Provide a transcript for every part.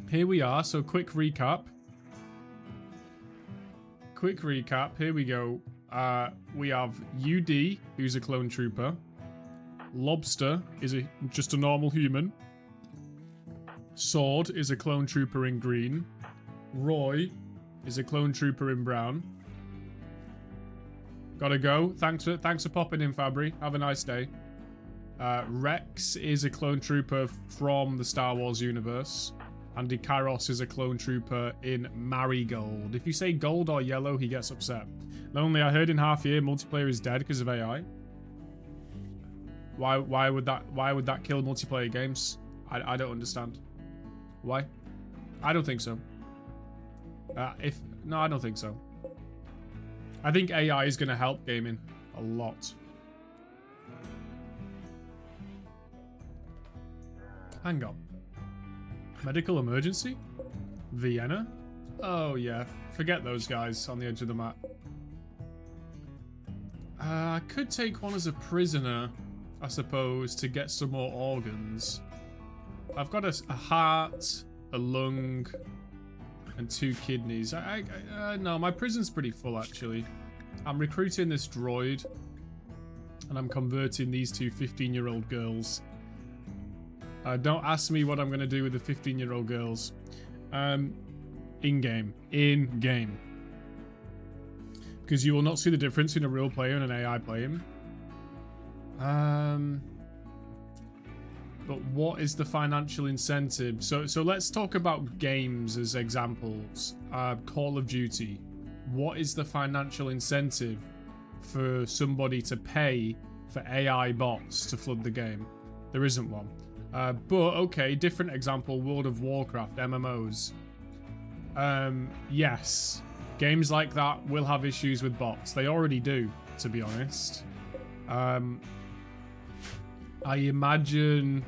Here we are. So quick recap. Here we go. We have UD, who's a clone trooper. Lobster is just a normal human. Sword is a clone trooper in green. Roy is a clone trooper in brown. Gotta go. Thanks for popping in, Fabry. Have a nice day. Rex is a clone trooper from the Star Wars universe. And Ikaros is a clone trooper in Marigold. If you say gold or yellow, he gets upset. Lonely, I heard in half year multiplayer is dead because of AI. Why would that kill multiplayer games? I don't understand. Why? I don't think so. No, I don't think so. I think AI is going to help gaming a lot. Hang on. Medical emergency? Vienna? Oh yeah, forget those guys on the edge of the map. I could take one as a prisoner, I suppose, to get some more organs. I've got a heart, a lung, and 2 kidneys. No, my prison's pretty full, actually. I'm recruiting this droid, and I'm converting these 2 15-year-old girls. Don't ask me what I'm going to do with the 15-year-old girls. In-game. In-game. Because you will not see the difference in a real player and an AI playing. But what is the financial incentive? So let's talk about games as examples. Call of Duty. What is the financial incentive for somebody to pay for AI bots to flood the game? There isn't one. But, okay, different example, World of Warcraft, MMOs. Yes, games like that will have issues with bots. They already do, to be honest. I imagine...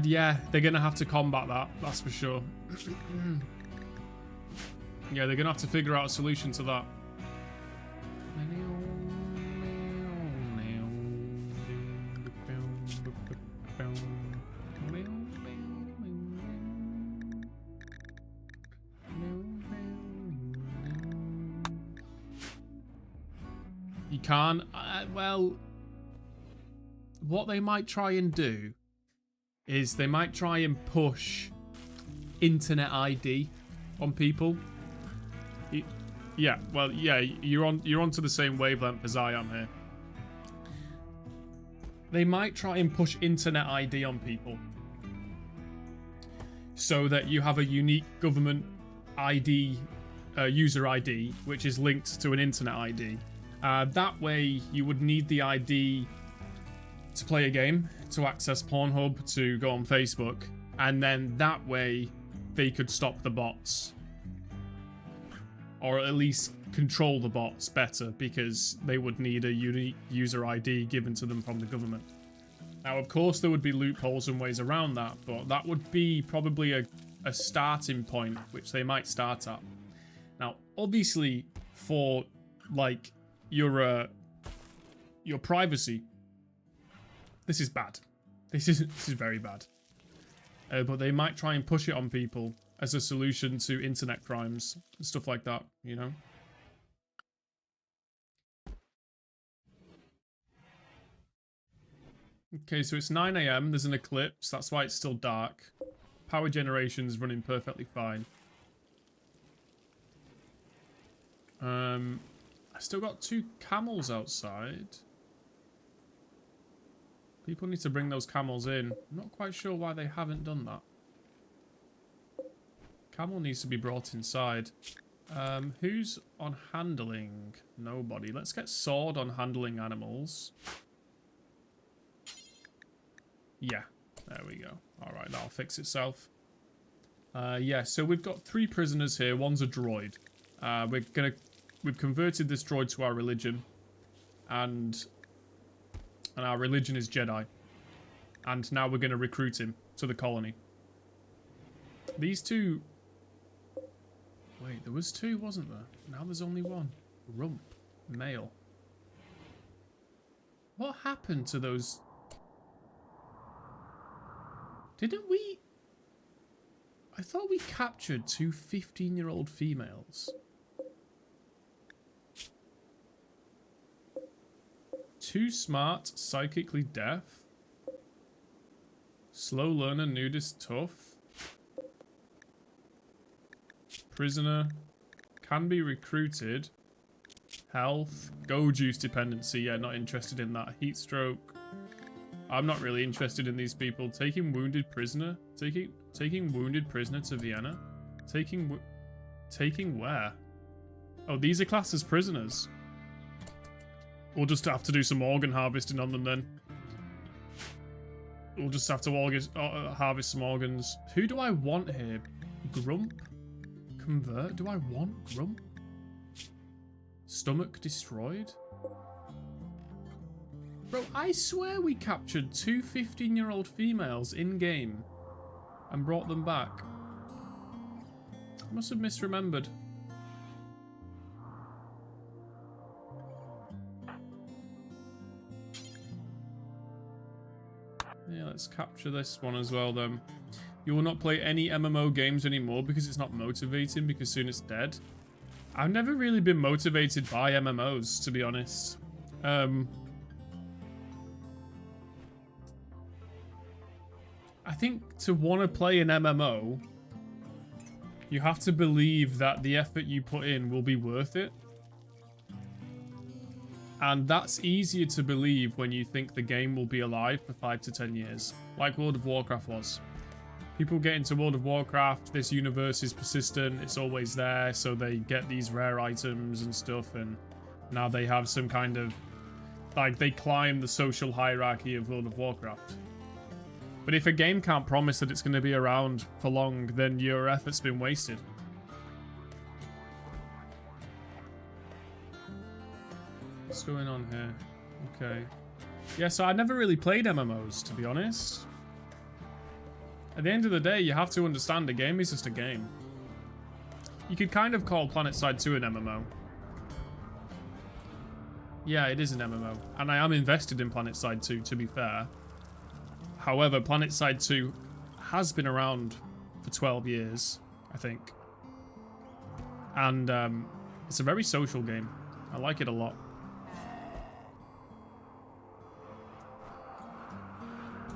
yeah, they're going to have to combat that, that's for sure. Yeah, they're going to have to figure out a solution to that. You can't. Well, what they might try and do is they might try and push internet ID on people. Yeah, well, yeah, you're onto the same wavelength as I am here. They might try and push internet ID on people so that you have a unique government ID, user ID, which is linked to an internet ID. That way, you would need the ID to play a game, to access Pornhub, to go on Facebook, and then that way they could stop the bots. Or at least control the bots better, because they would need a unique user ID given to them from the government. Now, of course, there would be loopholes and ways around that, but that would be probably a starting point, which they might start at. Now, obviously, for, like, your privacy, this is bad. This is very bad. But they might try and push it on people as a solution to internet crimes and stuff like that, you know? Okay, so it's 9 AM. There's an eclipse. That's why it's still dark. Power generation's running perfectly fine. I still got 2 camels outside. People need to bring those camels in. I'm not quite sure why they haven't done that. Camel needs to be brought inside. Who's on handling? Nobody. Let's get Sword on handling animals. Yeah, there we go. Alright, that'll fix itself. Yeah, so we've got 3 prisoners here. One's a droid. We've converted this droid to our religion. And our religion is Jedi. And now we're going to recruit him to the colony. These 2... Wait, there was 2, wasn't there? Now there's only 1. Rump. Male. What happened to those... Didn't we? I thought we captured two 15-year-old females. Too smart, psychically deaf. Slow learner, nudist, tough. Prisoner. Can be recruited. Health. Go juice dependency. Yeah, not interested in that. Heat stroke. I'm not really interested in these people. Taking wounded prisoner. Taking wounded prisoner to Vienna. Taking where? Oh, these are classed as prisoners. We'll just have to do some organ harvesting on them then. We'll just have to harvest some organs. Who do I want here? Grump? Convert? Do I want Grump? Stomach destroyed? Bro, I swear we captured two 15-year-old females in-game and brought them back. I must have misremembered. Yeah, let's capture this one as well then. You will not play any MMO games anymore because it's not motivating, because soon it's dead. I've never really been motivated by MMOs, to be honest. I think to want to play an MMO, you have to believe that the effort you put in will be worth it. And that's easier to believe when you think the game will be alive for 5 to 10 years, like World of Warcraft was. People get into World of Warcraft, this universe is persistent, it's always there, so they get these rare items and stuff, and now they have some kind of, like, they climb the social hierarchy of World of Warcraft. But if a game can't promise that it's going to be around for long, then your effort's been wasted. What's going on here? Okay. Yeah, so I never really played MMOs, to be honest. At the end of the day, you have to understand a game is just a game. You could kind of call PlanetSide 2 an MMO. Yeah, it is an MMO. And I am invested in PlanetSide 2, to be fair. However, PlanetSide 2 has been around for 12 years, I think. And it's a very social game. I like it a lot.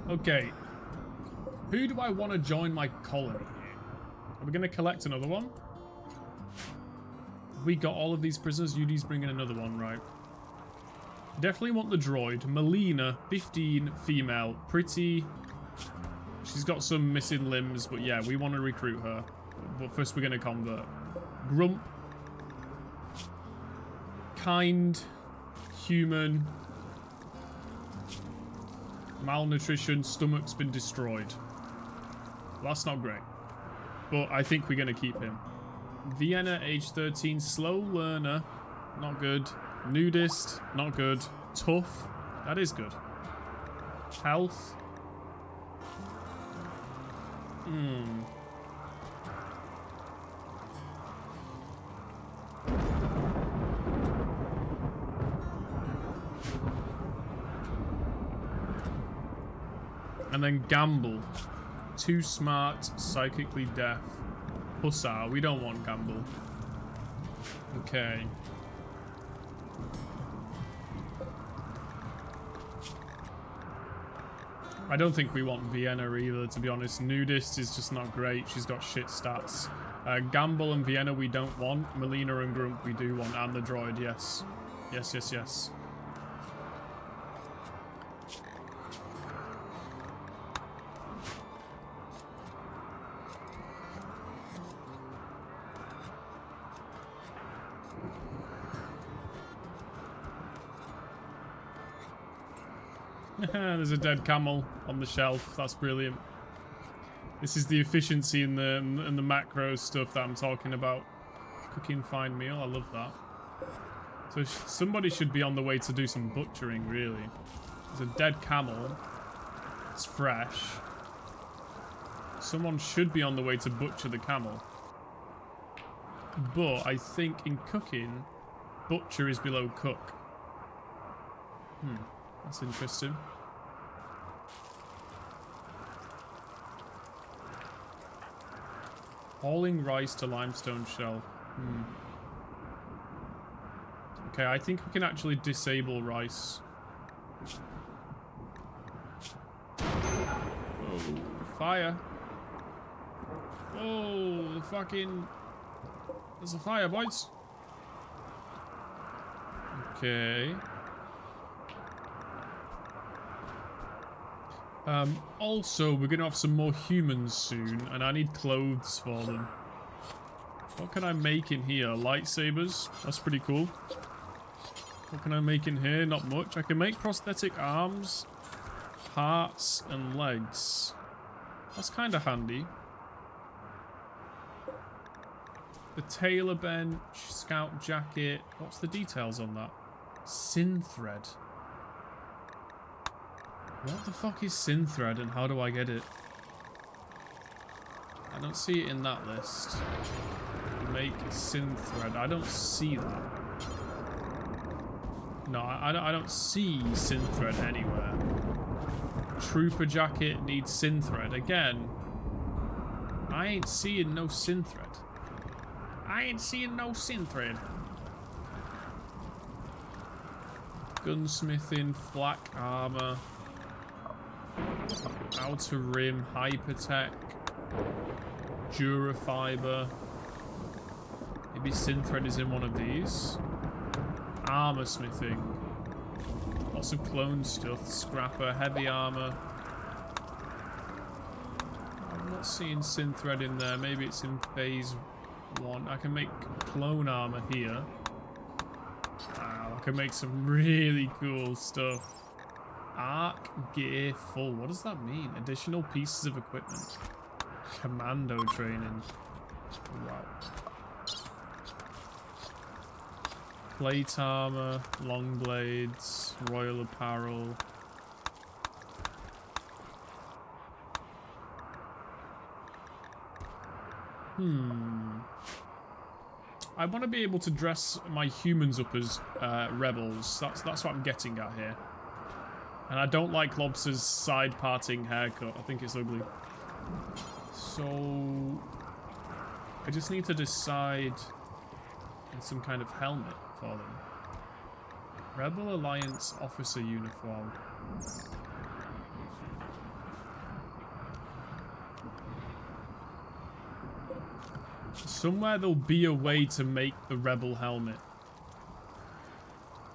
Okay. Who do I want to join my colony here? Are we going to collect another one? Have we got all of these prisoners? UD's bringing another one, right? Definitely want the droid. Melina, 15, female. Pretty. She's got some missing limbs, but yeah, we want to recruit her. But first we're going to convert. Grump. Kind. Human. Malnutrition. Stomach's been destroyed. Well, that's not great. But I think we're going to keep him. Vienna, age 13. Slow learner. Not good. Nudist. Not good. Tough. That is good. Health. And then gamble. Too smart, psychically deaf. Hussar, we don't want gamble. Okay. I don't think we want Vienna either, to be honest. Nudist is just not great. She's got shit stats. Gamble and Vienna we don't want. Melina and Grump we do want. And the droid, yes. Yes, yes, yes. There's a dead camel on the shelf. That's brilliant. This is the efficiency in the macro stuff that I'm talking about. Cooking fine meal. I love that. So somebody should be on the way to do some butchering, really. There's a dead camel. It's fresh. Someone should be on the way to butcher the camel. But I think in cooking, butcher is below cook. That's interesting. Hauling rice to limestone shelf. Okay, I think we can actually disable rice. Oh, fire. Oh, the fucking... There's a fire, boys. Okay. Also, we're gonna have some more humans soon, and I need clothes for them. What can I make in here? Lightsabers? That's pretty cool. What can I make in here? Not much. I can make prosthetic arms, hearts, and legs. That's kind of handy. The tailor bench, scout jacket. What's the details on that? Synthread. What the fuck is synthread and how do I get it? I don't see it in that list. Make synthread. I don't see that. No, I don't see synthread anywhere. Trooper jacket needs synthread. Again, I ain't seeing no synthread. I ain't seeing no synthread. Gunsmithing, flak armor. Outer rim, hypertech. Durafiber. Maybe synthread is in one of these. Armor smithing. Lots of clone stuff. Scrapper, heavy armor. I'm not seeing synthread in there. Maybe it's in phase 1. I can make clone armor here. Wow, I can make some really cool stuff. Arc gear full. What does that mean? Additional pieces of equipment. Commando training. Wow. Plate armor, long blades, royal apparel. I want to be able to dress my humans up as rebels. That's what I'm getting at here. And I don't like Lobster's side parting haircut. I think it's ugly. So I just need to decide on some kind of helmet for them. Rebel Alliance officer uniform. Somewhere there'll be a way to make the Rebel helmet.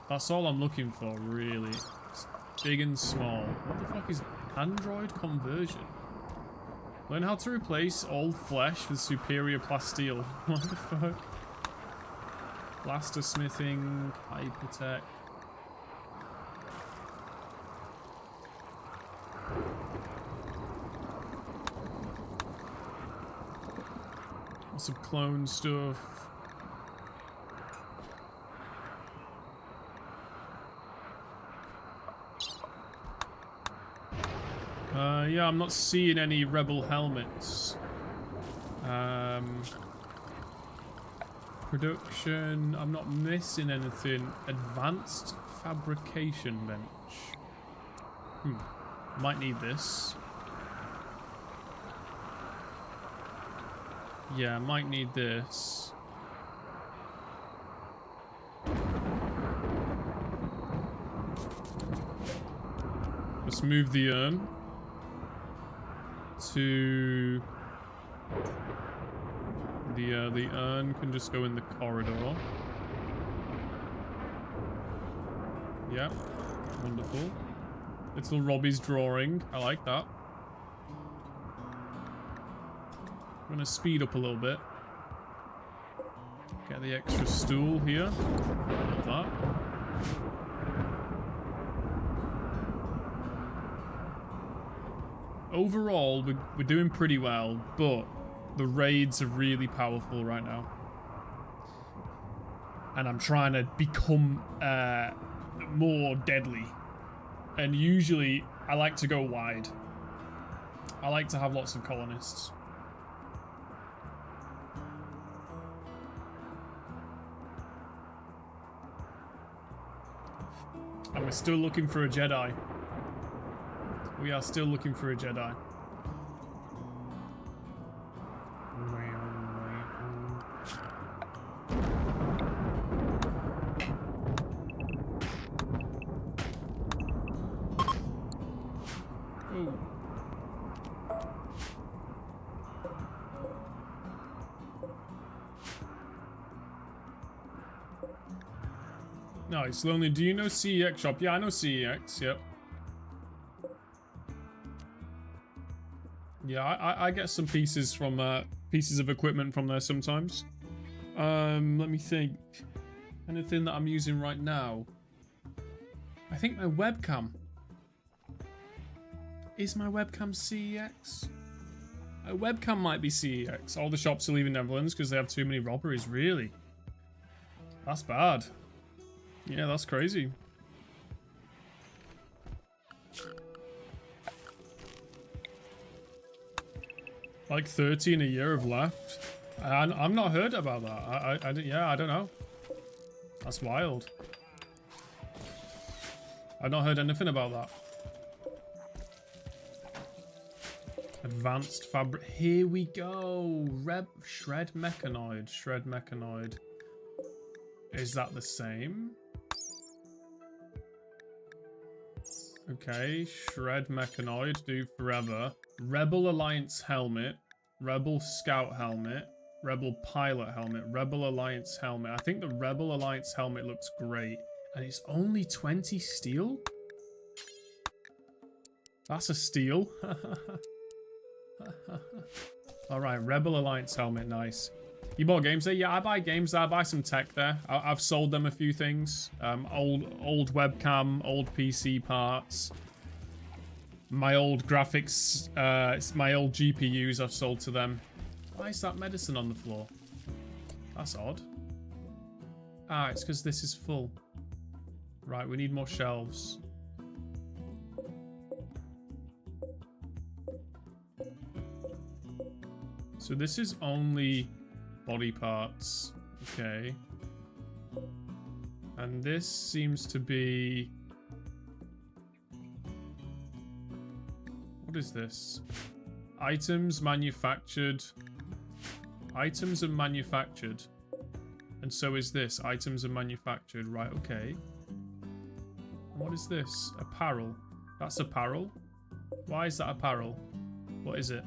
That's all I'm looking for, really. It's big and small. What the fuck is Android conversion? Learn how to replace old flesh with superior plasteel. What the fuck? Blaster smithing, hypertech. Lots of clone stuff. Yeah, I'm not seeing any rebel helmets. Production, I'm not missing anything. Advanced fabrication bench. Might need this. Yeah, might need this. Let's move the urn to the urn can just go in the corridor. Yep, wonderful. Little Robbie's drawing. I like that. I'm gonna speed up a little bit. Get the extra stool here. Like that. Overall, we're doing pretty well, but the raids are really powerful right now. And I'm trying to become more deadly. And usually, I like to go wide. I like to have lots of colonists. And we're still looking for a Jedi. We are still looking for a Jedi. Oh. Nice. Lonely, do you know CEX shop? Yeah, I know CEX, yep. Yeah, I get some pieces from pieces of equipment from there sometimes. Let me think. Anything that I'm using right now? I think my webcam. Is my webcam CEX? My webcam might be CEX. All the shops are leaving Netherlands because they have too many robberies. Really? That's bad. Yeah, that's crazy. Like 13 a year have left. I've not heard about that. Yeah, I don't know. That's wild. I've not heard anything about that. Advanced fabric. Here we go. Shred mechanoid. Shred mechanoid. Is that the same? Okay. Shred mechanoid. Do forever. Rebel Alliance helmet. Rebel Scout helmet. Rebel Pilot helmet. Rebel Alliance helmet. I think the Rebel Alliance helmet looks great. And it's only 20 steel? That's a steal. Alright, Rebel Alliance helmet, nice. You bought games there? Yeah, I buy games there. I buy some tech there. I've sold them a few things. Old webcam, old PC parts. My old graphics, my old GPUs I've sold to them. Why is that medicine on the floor? That's odd. Ah, it's because this is full. Right, we need more shelves. So this is only body parts. Okay. And this seems to be... What is this? Items manufactured. Items are manufactured. And so is this. Items are manufactured. Right, okay. What is this? Apparel. That's apparel? Why is that apparel? What is it?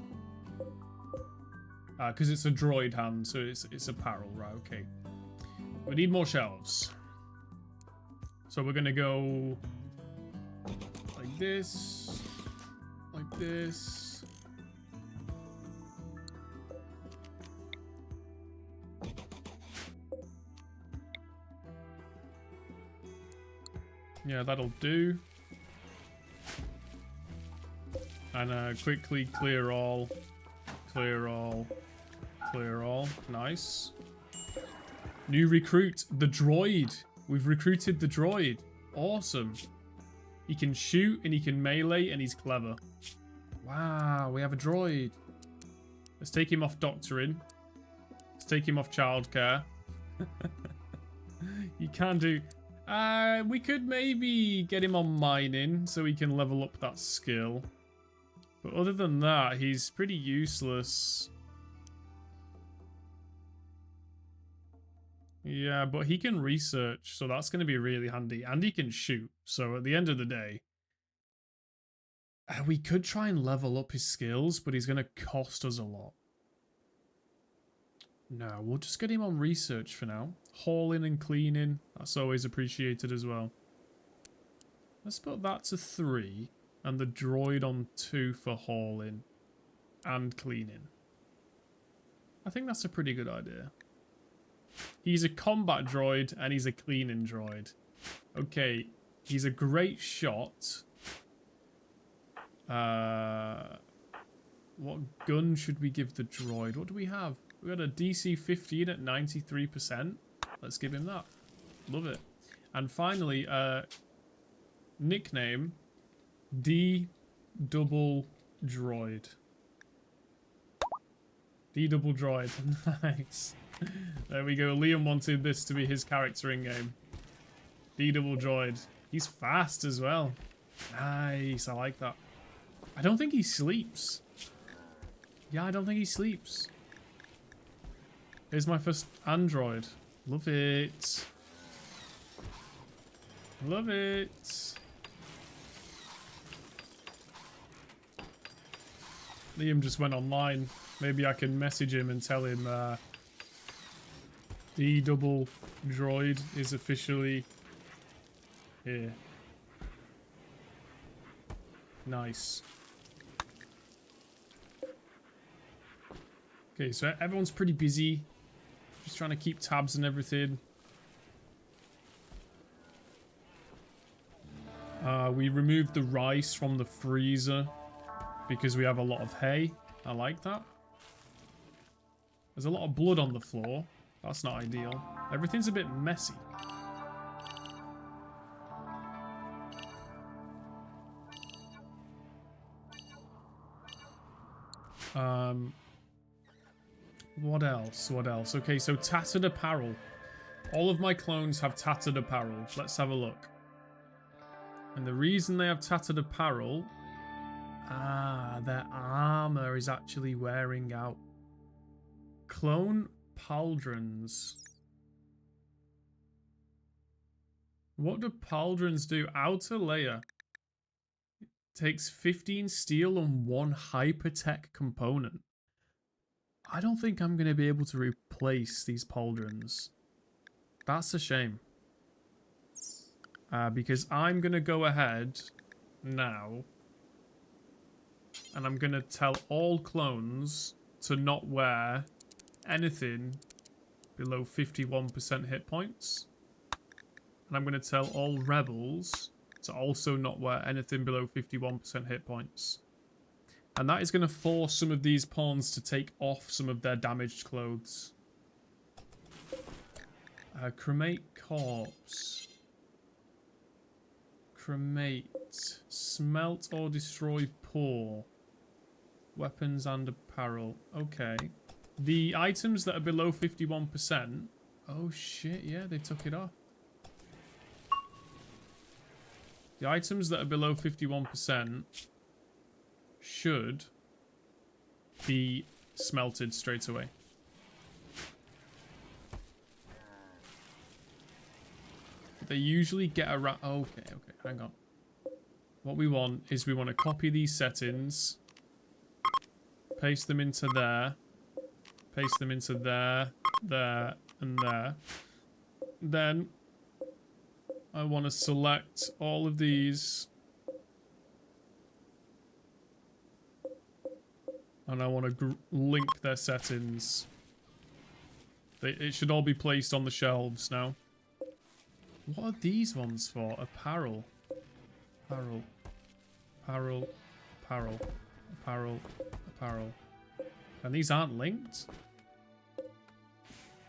Because it's a droid hand, so it's apparel. Right, okay. We need more shelves. So we're going to go like this. Like this. Yeah, that'll do. And quickly clear all. Clear all. Clear all. Nice. New recruit. The droid. We've recruited the droid. Awesome. He can shoot and he can melee and he's clever. Wow, we have a droid. Let's take him off doctoring. Let's take him off childcare. You can do... we could maybe get him on mining so he can level up that skill. But other than that, he's pretty useless. Yeah, but he can research, so that's going to be really handy. And he can shoot, so at the end of the day... we could try and level up his skills, but he's going to cost us a lot. No, we'll just get him on research for now. Hauling and cleaning, that's always appreciated as well. Let's put that to 3. And the droid on 2 for hauling and cleaning. I think that's a pretty good idea. He's a combat droid and he's a cleaning droid. Okay, he's a great shot. What gun should we give the droid? What do we have? We got a DC-15 at 93%. Let's give him that. Love it. And finally, nickname... D-double droid. D-double droid. Nice. There we go. Liam wanted this to be his character in game. D-double droid. He's fast as well. Nice. I like that. I don't think he sleeps. Yeah, I don't think he sleeps. Here's my first android. Love it. Love it. Liam just went online. Maybe I can message him and tell him the double droid is officially here. Nice. Okay, so everyone's pretty busy. Just trying to keep tabs and everything. We removed the rice from the freezer because we have a lot of hay. I like that. There's a lot of blood on the floor. That's not ideal. Everything's a bit messy. What else? What else? Okay, so tattered apparel. All of my clones have tattered apparel. Let's have a look. And the reason they have tattered apparel... their armor is actually wearing out. Clone pauldrons. What do pauldrons do? Outer layer. Takes 15 steel and 1 hypertech component. I don't think I'm going to be able to replace these pauldrons. That's a shame. Because I'm going to go ahead now. And I'm going to tell all clones to not wear anything below 51% hit points. And I'm going to tell all rebels to also not wear anything below 51% hit points. And that is going to force some of these pawns to take off some of their damaged clothes. Cremate corpse. Cremate. Smelt or destroy poor. Weapons and apparel. Okay. The items that are below 51%. Oh shit, yeah, they took it off. The items that are below 51% should be smelted straight away. They usually get around... Okay, hang on. What we want is we want to copy these settings, paste them into there, paste them into there, there, and there. Then I want to select all of these. And I want to link their settings. It should all be placed on the shelves now. What are these ones for? Apparel. Apparel. Apparel. Apparel. Apparel. Apparel. And these aren't linked?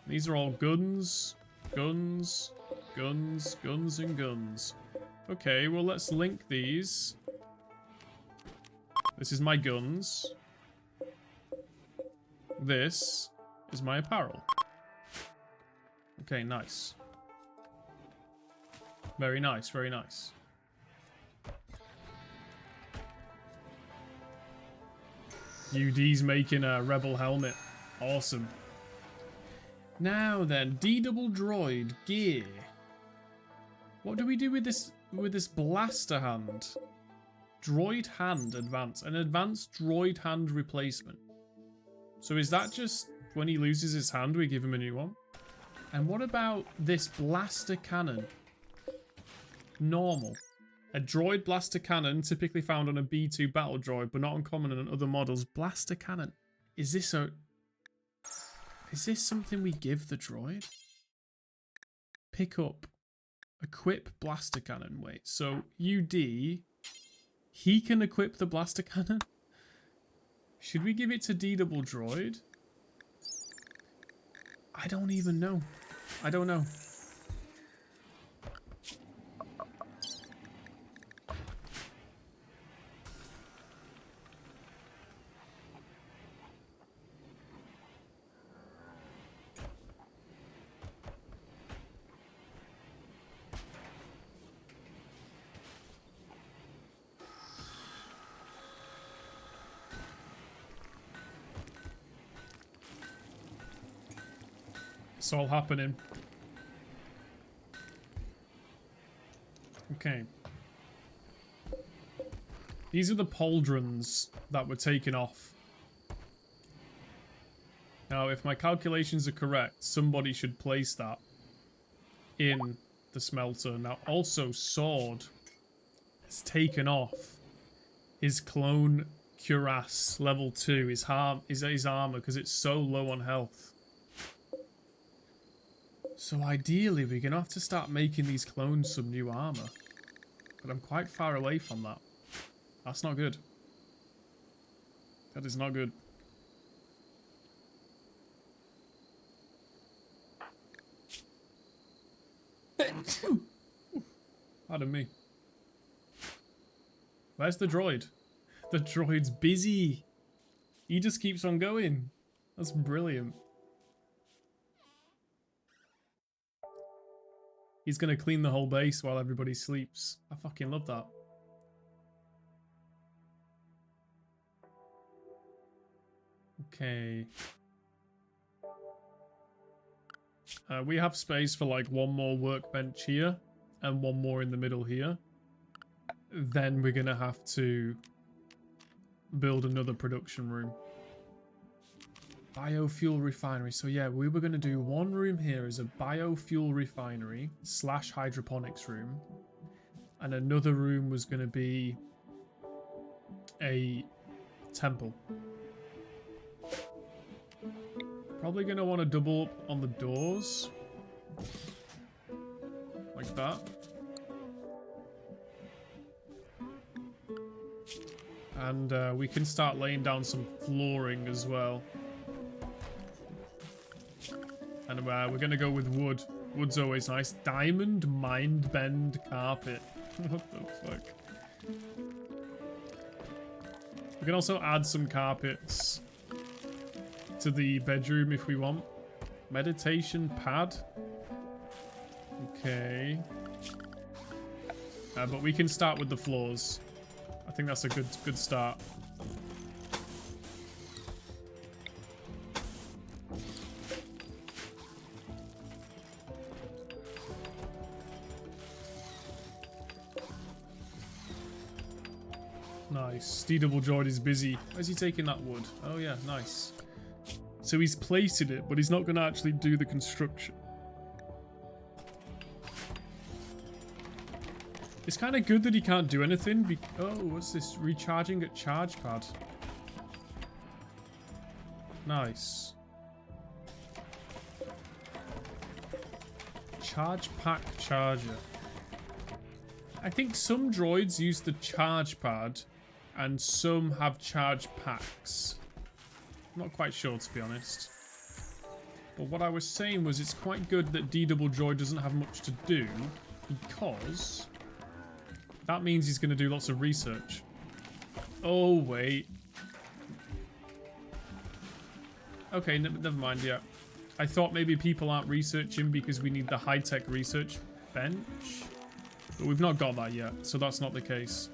These are all guns. Guns. Guns. Guns and guns. Okay, well let's link these. This is my guns. This is my apparel. Okay, nice. Very nice, very nice. UD's making a rebel helmet. Awesome. Now then, D-double droid gear. What do we do with this blaster hand? Droid hand advance. An advanced droid hand replacement. So is that just when he loses his hand, we give him a new one? And what about this blaster cannon? Normal. A droid blaster cannon, typically found on a B2 battle droid, but not uncommon on other models. Blaster cannon. Is this something we give the droid? Pick up. Equip blaster cannon. Wait, so UD, he can equip the blaster cannon? Should we give it to D-double droid? I don't even know. I don't know. It's all happening. Okay. These are the pauldrons that were taken off Now, if my calculations are correct, somebody should place that in the smelter. Now, also, Sword has taken off his clone cuirass level 2, his armor, because it's so low on health. So ideally, we're going to have to start making these clones some new armor. But I'm quite far away from that. That's not good. That is not good. Pardon me. Where's the droid? The droid's busy. He just keeps on going. That's brilliant. He's gonna clean the whole base while everybody sleeps. I fucking love that. Okay. We have space for like one more workbench here and one more in the middle here. Then we're gonna have to build another production room. Biofuel refinery. So yeah, we were gonna do one room here as a biofuel refinery / hydroponics room. And another room was gonna be a temple. Probably going to want to double up on the doors. Like that. And we can start laying down some flooring as well. And we're going to go with wood. Wood's always nice. Diamond mind bend carpet. What the fuck? We can also add some carpets to the bedroom if we want. Meditation pad. Okay. But we can start with the floors. I think that's a good start. Nice. D-Double Droid is busy. Where's he taking that wood? Oh yeah, nice. So he's placing it, but he's not going to actually do the construction. It's kind of good that he can't do anything. Oh, what's this? Recharging at charge pad. Nice. Charge pack charger. I think some droids use the charge pad and some have charge packs. I'm not quite sure, to be honest. But what I was saying was it's quite good that D-Double Droid doesn't have much to do, because that means he's going to do lots of research. Oh, wait. Okay, never mind, yeah. I thought maybe people aren't researching because we need the high-tech research bench. But we've not got that yet, so that's not the case.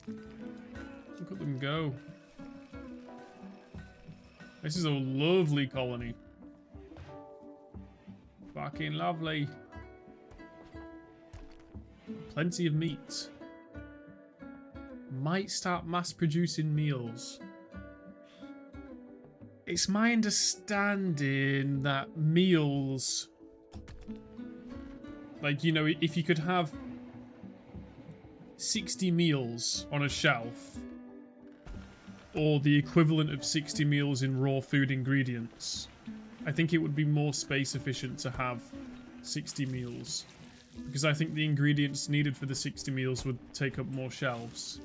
Look at them go. This is a lovely colony. Fucking lovely. Plenty of meat. Might start mass producing meals. It's my understanding that meals, like, you know, if you could have 60 meals on a shelf, or the equivalent of 60 meals in raw food ingredients, I think it would be more space efficient to have 60 meals. Because I think the ingredients needed for the 60 meals would take up more shelves.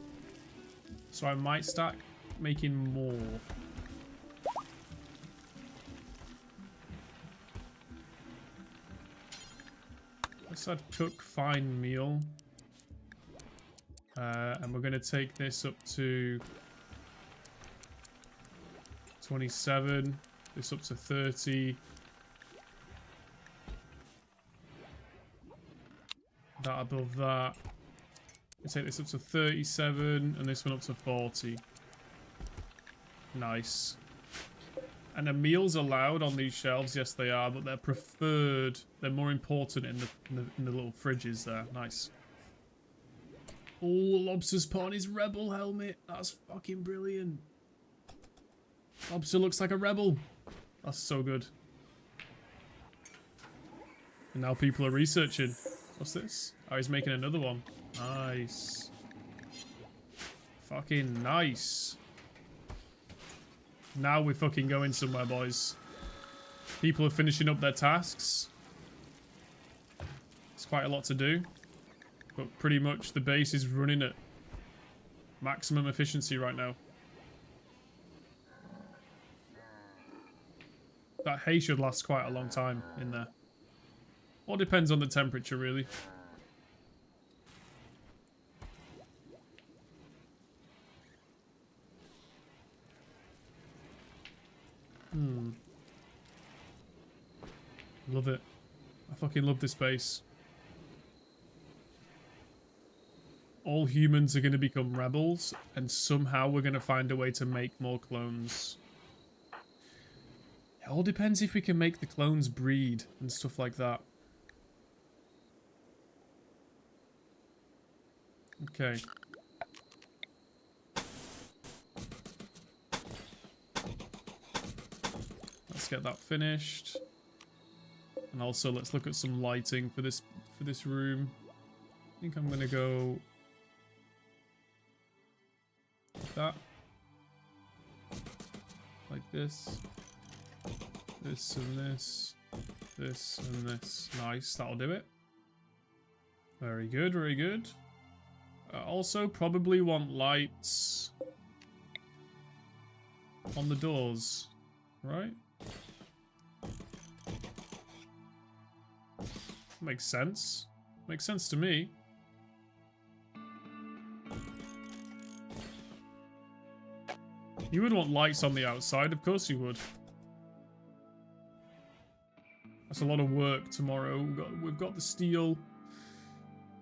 So I might start making more. Let's add cook fine meal. And we're going to take this up to 27. This up to 30. That above that. Let's take this up to 37 and this one up to 40. Nice. And the meals allowed on these shelves? Yes, they are, but they're preferred. They're more important in the little fridges there. Nice. Oh, Lobster's put on his rebel helmet. That's fucking brilliant. Lobster looks like a rebel. That's so good. And now people are researching. What's this? Oh, he's making another one. Nice. Fucking nice. Now we're fucking going somewhere, boys. People are finishing up their tasks. It's quite a lot to do. But pretty much the base is running at maximum efficiency right now. That hay should last quite a long time in there. All depends on the temperature, really. Love it. I fucking love this base. All humans are going to become rebels, and somehow we're going to find a way to make more clones. It all depends if we can make the clones breed and stuff like that. Okay. Let's get that finished. And also let's look at some lighting for this room. I think I'm gonna go like that. Like this. This and this. This and this. Nice, that'll do it. Very good, very good. Also probably want lights on the doors, right? Makes sense. Makes sense to me. You would want lights on the outside, of course you would. That's a lot of work tomorrow. We've got the steel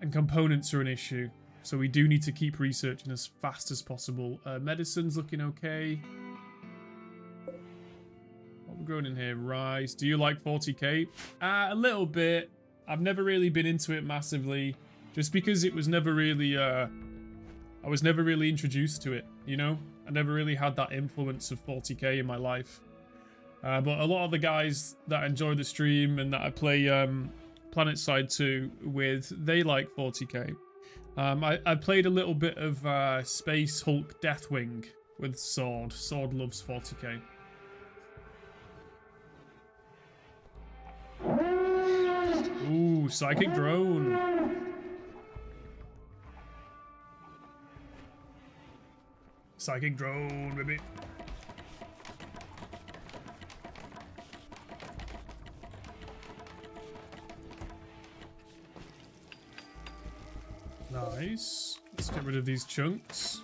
and components are an issue. So we do need to keep researching as fast as possible. Medicine's looking okay. What we're growing in here? Rice. Do you like 40k? A little bit. I've never really been into it massively. Just because it was never really... I was never really introduced to it, you know? I never really had that influence of 40k in my life. But a lot of the guys that enjoy the stream and that I play PlanetSide 2 with, they like 40k. I played a little bit of Space Hulk Deathwing with Sword. Sword loves 40k. Ooh, Psychic Drone. Psychic Drone, baby. Nice. Let's get rid of these chunks.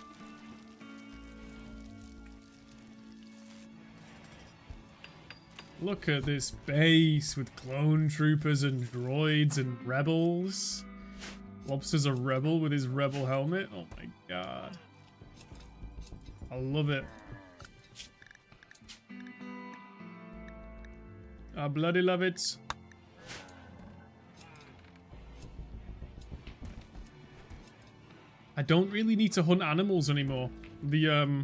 Look at this base with clone troopers and droids and rebels. Lobster's a rebel with his rebel helmet. Oh my god. I love it. I bloody love it. I don't really need to hunt animals anymore. The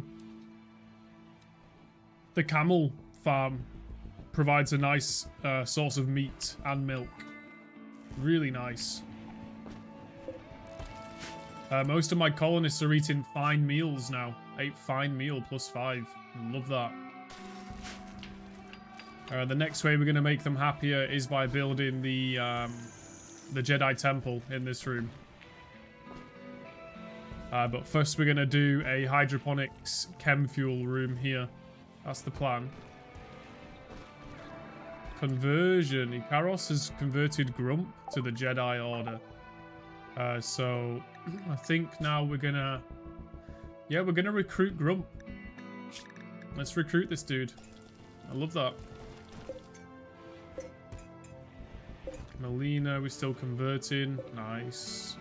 camel farm provides a nice source of meat and milk. Really nice. Most of my colonists are eating fine meals now. 8 fine meal plus 5. Love that. The next way we're going to make them happier is by building the Jedi Temple in this room. But first we're going to do a hydroponics chem fuel room here. That's the plan. Conversion. Ikaros has converted Grump to the Jedi Order. So I think now we're going to... Yeah, we're going to recruit Grump. Let's recruit this dude. I love that. Melina, we're still converting. Nice.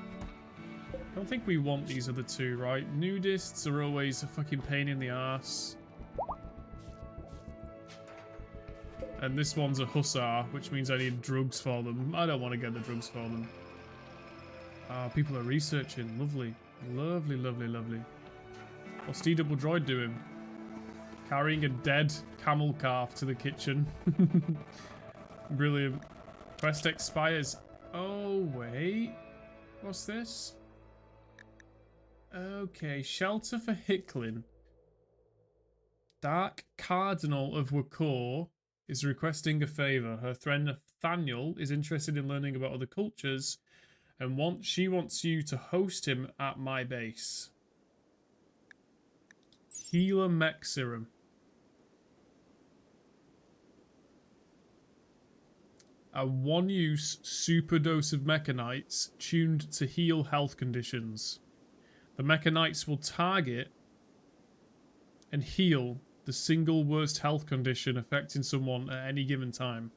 I don't think we want these other two, right? Nudists are always a fucking pain in the ass. And this one's a hussar, which means I need drugs for them. I don't want to get the drugs for them. People are researching. Lovely. Lovely, lovely, lovely. What's D-Double Droid doing? Carrying a dead camel calf to the kitchen. Brilliant. Quest expires. Oh, wait. What's this? Okay, shelter for Hicklin. Dark Cardinal of Wakor is requesting a favor. Her friend Nathaniel is interested in learning about other cultures and she wants you to host him at my base. Healer Mech Serum. A one-use super dose of mechanites tuned to heal health conditions. The mechanites will target and heal the single worst health condition affecting someone at any given time.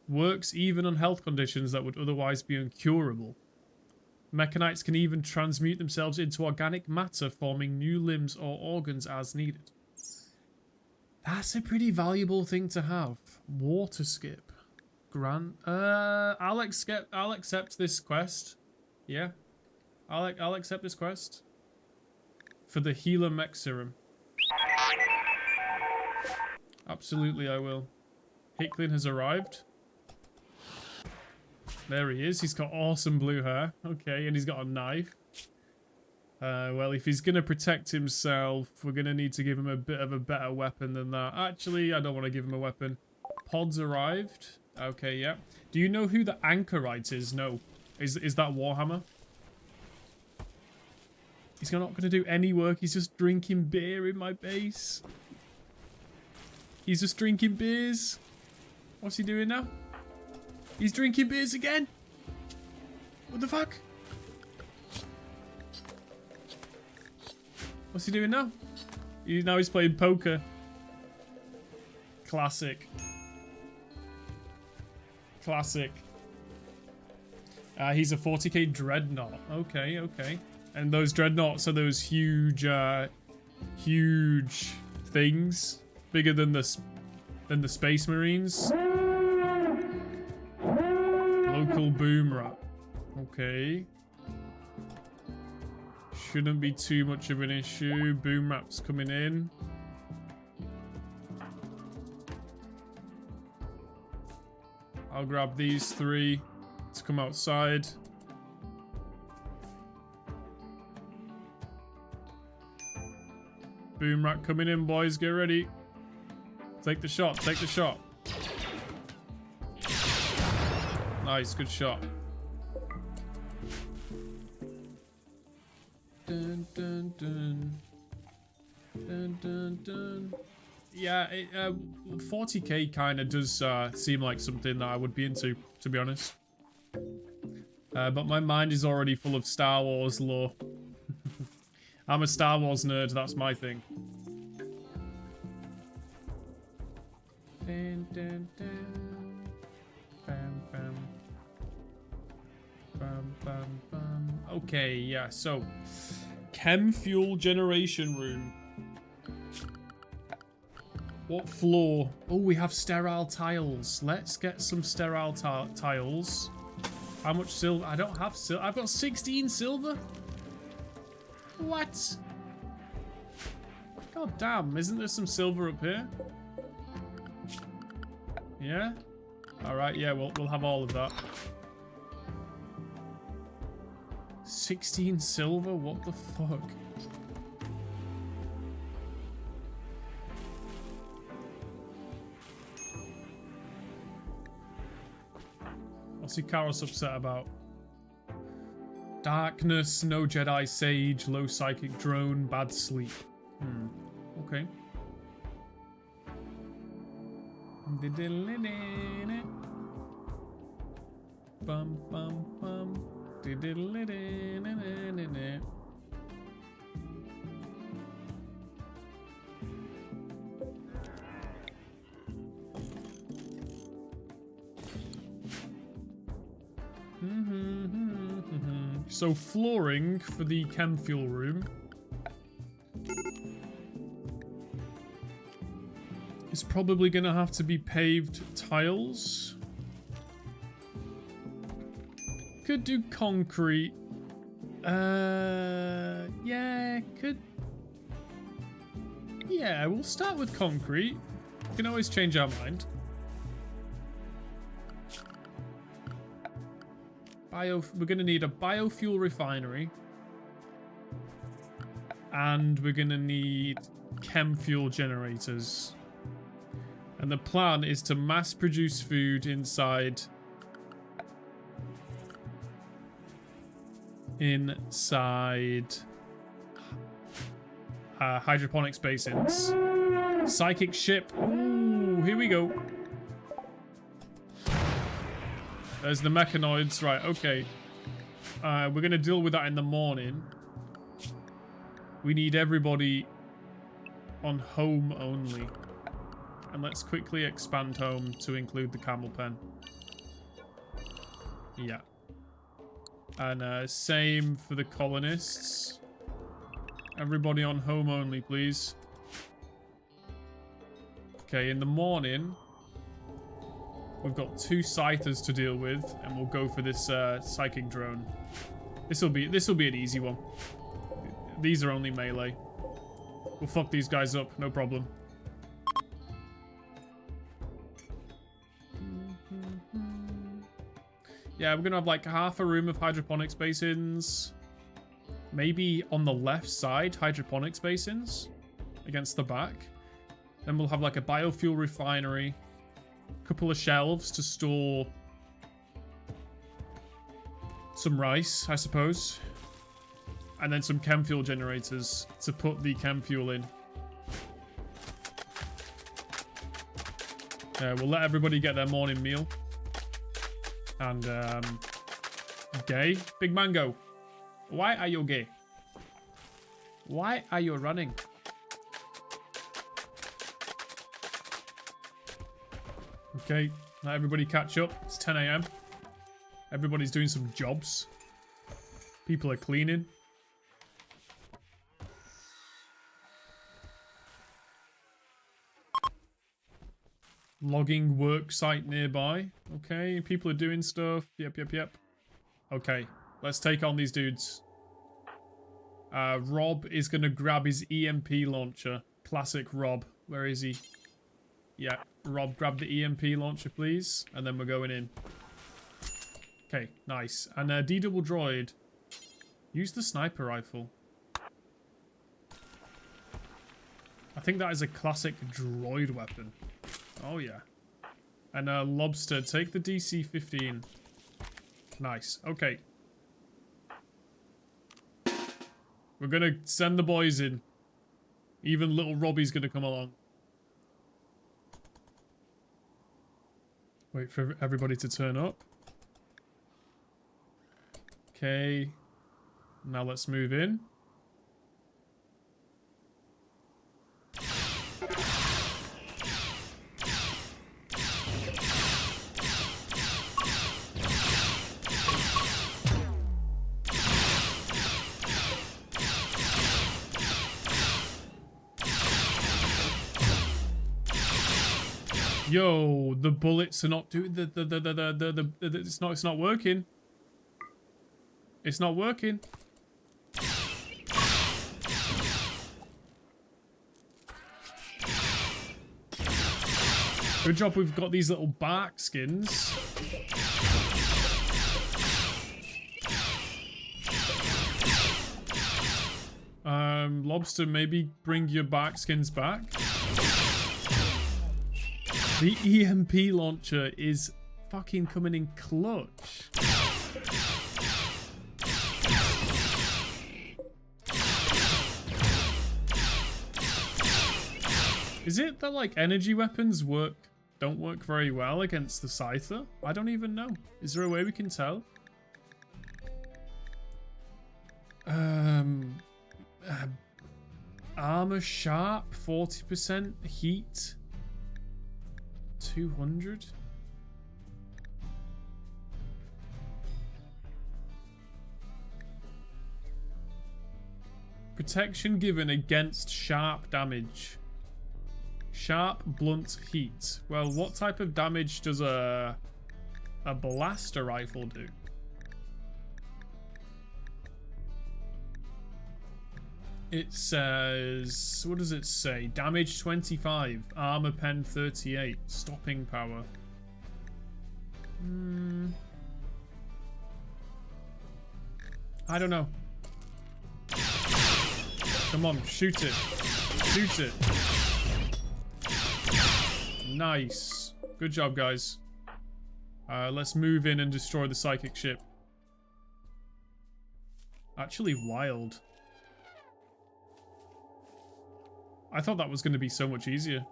Works even on health conditions that would otherwise be incurable. Mechanites can even transmute themselves into organic matter, forming new limbs or organs as needed. That's a pretty valuable thing to have. Water skip. Grant. I'll accept this quest. Yeah. I'll accept this quest. For the Healer Mech Serum. Absolutely I will. Hicklin has arrived. There he is. He's got awesome blue hair. Okay, and he's got a knife. Well, if he's going to protect himself, we're going to need to give him a bit of a better weapon than that. Actually, I don't want to give him a weapon. Pods arrived. Okay, yeah. Do you know who the Anchorite is? No. Is that Warhammer? He's not going to do any work. He's just drinking beer in my base. He's just drinking beers. What's he doing now? He's drinking beers again. What the fuck? What's he doing now? Now he's playing poker. Classic. Classic. He's a 40k dreadnought. Okay, okay. And those dreadnoughts are those huge, huge things, bigger than the Space Marines. Local boom rat. Okay. Shouldn't be too much of an issue. Boom rap's coming in. I'll grab these three to come outside. Boom rat coming in, boys. Get ready. Take the shot. Take the shot. Nice. Good shot. Dun, dun, dun. Dun, dun, dun. Yeah, 40k kind of does seem like something that I would be into, to be honest. But my mind is already full of Star Wars lore. I'm a Star Wars nerd, that's my thing. Dun, dun, dun. Bam, bam. Bam, bam, bam. Okay, yeah, so chem fuel generation room. What floor? Oh, we have sterile tiles. Let's get some sterile tiles. How much silver? I don't have silver. I've got 16 silver. What? God damn, isn't there some silver up here? Yeah? Alright, yeah, we'll have all of that. 16 silver? What the fuck? What's Ikaros upset about? Darkness, no Jedi Sage, low psychic drone, bad sleep. Okay. Bum bum bum. So flooring for the chem fuel room is probably going to have to be paved tiles. Could do concrete. Yeah, could... Yeah, we'll start with concrete. We can always change our mind. We're going to need a biofuel refinery. And we're going to need chem fuel generators. And the plan is to mass produce food inside hydroponics basins. Psychic ship. Ooh, here we go. There's the mechanoids. Right, okay. We're going to deal with that in the morning. We need everybody on home only. And let's quickly expand home to include the camel pen. Yeah. And same for the colonists. Everybody on home only, please. Okay, in the morning, we've got 2 scythers to deal with, and we'll go for this psychic drone. This will be an easy one. These are only melee. We'll fuck these guys up, no problem. Yeah, we're gonna have like half a room of hydroponics basins. Maybe on the left side, hydroponics basins against the back. Then we'll have like a biofuel refinery, a couple of shelves to store some rice, I suppose. And then some chem fuel generators to put the chem fuel in. We'll let everybody get their morning meal. And, gay? Big Mango, why are you gay? Why are you running? Okay, let everybody catch up. It's 10 AM. Everybody's doing some jobs. People are cleaning. Logging work site nearby. Okay, people are doing stuff. Yep. Okay, let's take on these dudes. Rob is going to grab his EMP launcher. Classic Rob. Where is he? Yeah, Rob, grab the EMP launcher, please. And then we're going in. Okay, nice. And D-double droid. Use the sniper rifle. I think that is a classic droid weapon. Oh, yeah. And Lobster, take the DC-15. Nice. Okay. We're going to send the boys in. Even little Robbie's going to come along. Wait for everybody to turn up. Okay. Now let's move in. Yo, the bullets are not doing it's not working. It's not working. Good job we've got these little bark skins. Lobster, maybe bring your bark skins back. The EMP launcher is fucking coming in clutch. Is it that like energy weapons don't work very well against the Scyther? I don't even know. Is there a way we can tell? Armor sharp, 40% heat. 200. Protection given against sharp damage. Sharp, blunt heat. Well, what type of damage does a blaster rifle do? It says, what does it say? Damage 25, armor pen 38, stopping power. I don't know. Come on, shoot it. Shoot it. Nice. Good job, guys. Let's move in and destroy the psychic ship. Actually, wild. I thought that was going to be so much easier.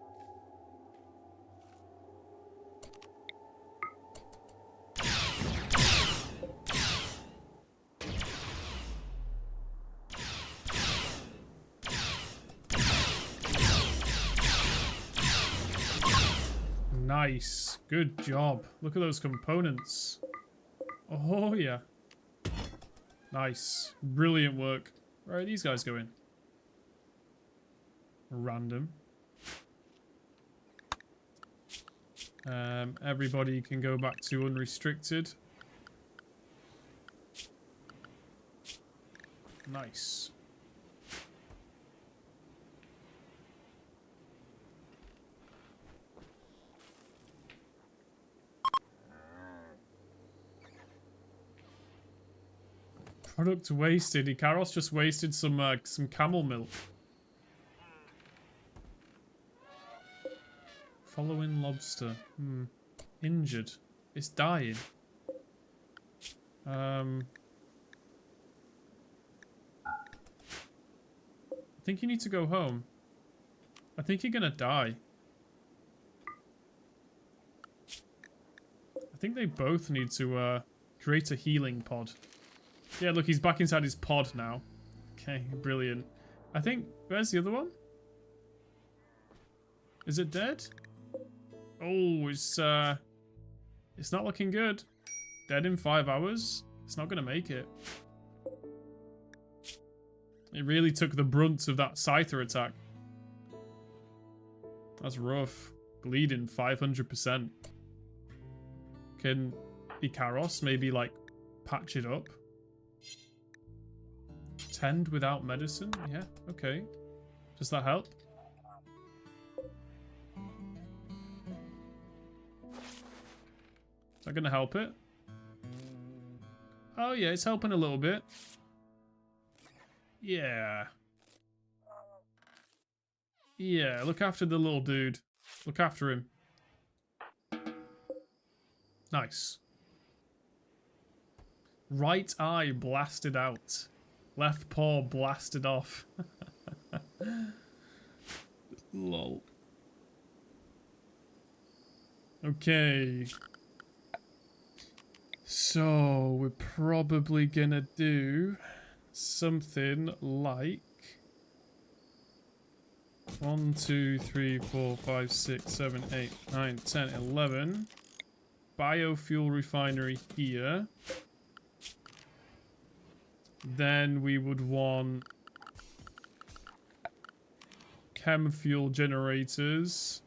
Nice. Good job. Look at those components. Oh, yeah. Nice. Brilliant work. Where are these guys going? Random. Everybody can go back to unrestricted. Nice. Product wasted. Ikaros just wasted some camel milk. Following lobster. Injured. It's dying. I think you need to go home. I think you're gonna die. I think they both need to create a healing pod. Yeah, look, he's back inside his pod now. Okay, brilliant. I think, where's the other one? Is it dead? Oh, it's not looking good. Dead in 5 hours. It's not gonna make it. It really took the brunt of that Scyther attack. That's rough. Bleeding 500%. Can Ikaros maybe, like, patch it up? Tend without medicine? Yeah, okay. Does that help? Is that going to help it? Oh yeah, it's helping a little bit. Yeah. Yeah, look after the little dude. Look after him. Nice. Right eye blasted out. Left paw blasted off. Lol. Okay. So, we're probably gonna do something like 1, 2, 3, 4, 5, 6, 7, 8, 9, 10, 11. Biofuel refinery here. Then we would want chem fuel generators.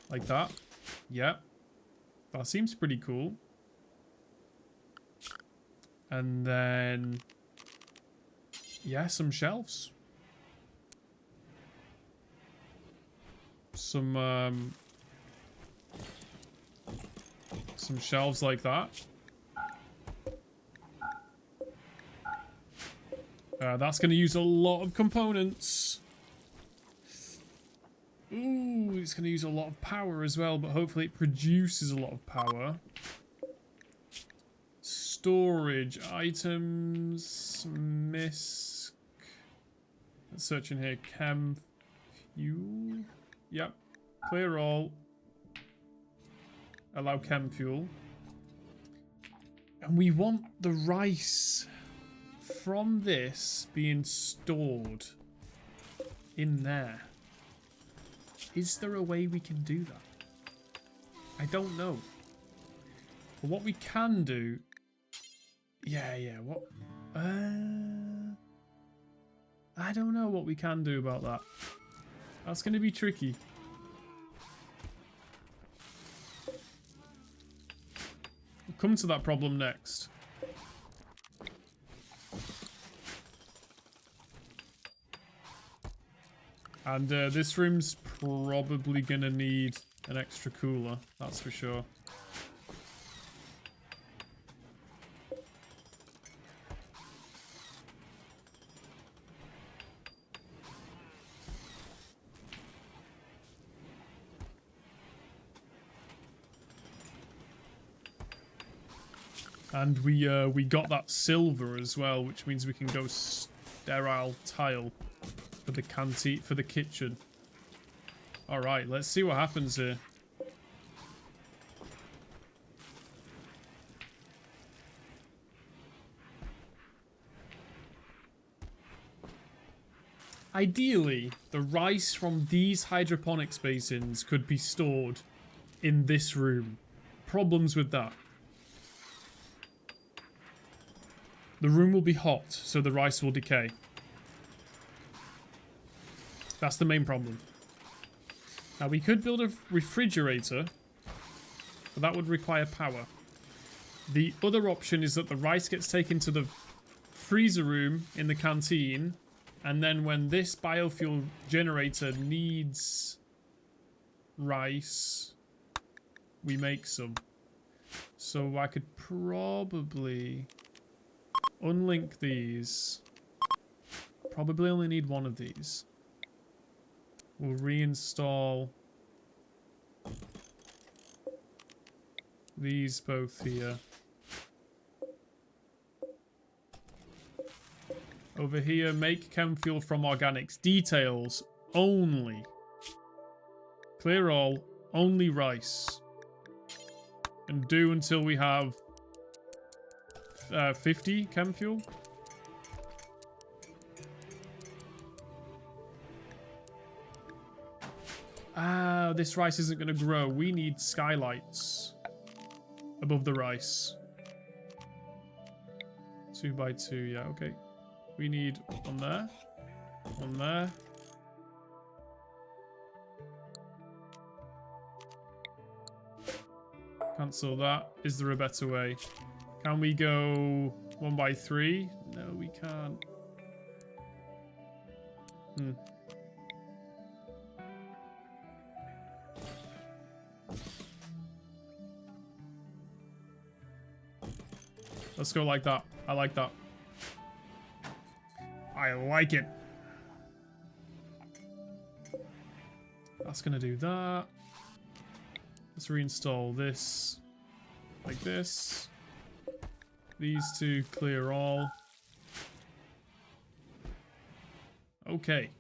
Like that. Yeah. That seems pretty cool. And then, yeah, some shelves. Some shelves like that. That's going to use a lot of components. Ooh, it's going to use a lot of power as well, but hopefully it produces a lot of power. Storage items, misc. Let's search in here. Chem fuel. Yep. Clear all. Allow chem fuel. And we want the rice from this being stored in there. Is there a way we can do that? I don't know. But what we can do... Yeah, what... I don't know what we can do about that. That's going to be tricky. come to that problem next. And this room's probably gonna need an extra cooler, that's for sure. And we got that silver as well, which means we can go sterile tile for the canteen, for the kitchen. All right, let's see what happens here. Ideally, the rice from these hydroponics basins could be stored in this room. Problems with that. The room will be hot, so the rice will decay. That's the main problem. Now, we could build a refrigerator, but that would require power. The other option is that the rice gets taken to the freezer room in the canteen, and then when this biofuel generator needs rice, we make some. So I could probably unlink these. Probably only need one of these. We'll reinstall these both here. Over here, make chem fuel from organics. Details only. Clear all, only rice. And do until we have 50 chem fuel. Ah, this rice isn't going to grow. We need skylights above the rice. 2 by 2, yeah, okay. We need one there. One there. Cancel that. Is there a better way? Can we go 1 by 3? No, we can't. Let's go like that. I like that. I like it. That's gonna do that. Let's reinstall this. Like this. These two clear all. Okay.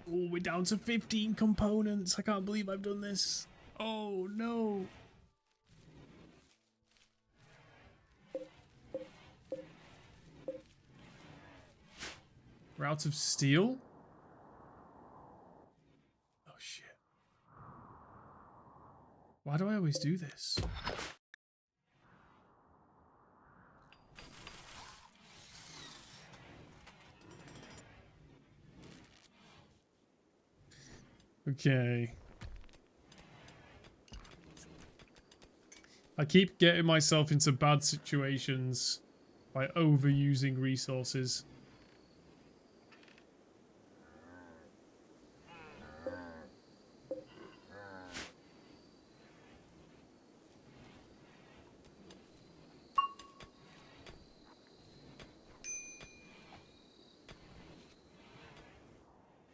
Oh, we're down to 15 components. I can't believe I've done this. Oh, no. We're out of steel? Oh, shit. Why do I always do this? Okay. I keep getting myself into bad situations by overusing resources.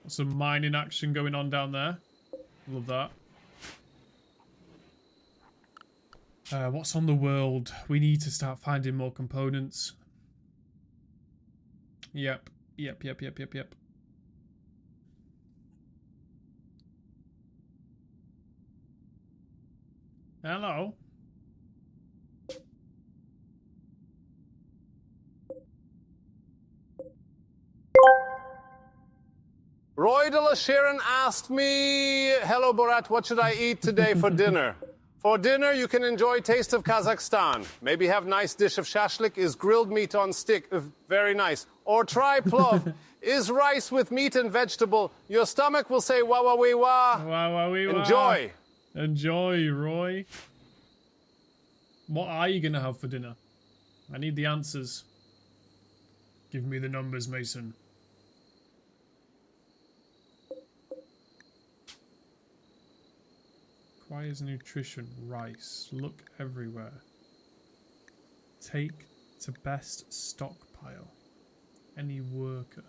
Some mining action going on down there. Love that. What's on the world? We need to start finding more components. Yep. Hello. Roy de la Sharon asked me, hello Borat, what should I eat today for dinner? For dinner, you can enjoy Taste of Kazakhstan. Maybe have nice dish of shashlik, is grilled meat on stick, very nice. Or try plov, is rice with meat and vegetable. Your stomach will say wah wah wee wah. Wah wah wee wah. Enjoy. Enjoy, Roy. What are you going to have for dinner? I need the answers. Give me the numbers, Mason. Requires nutrition. Rice. Look everywhere. Take to best stockpile. Any worker.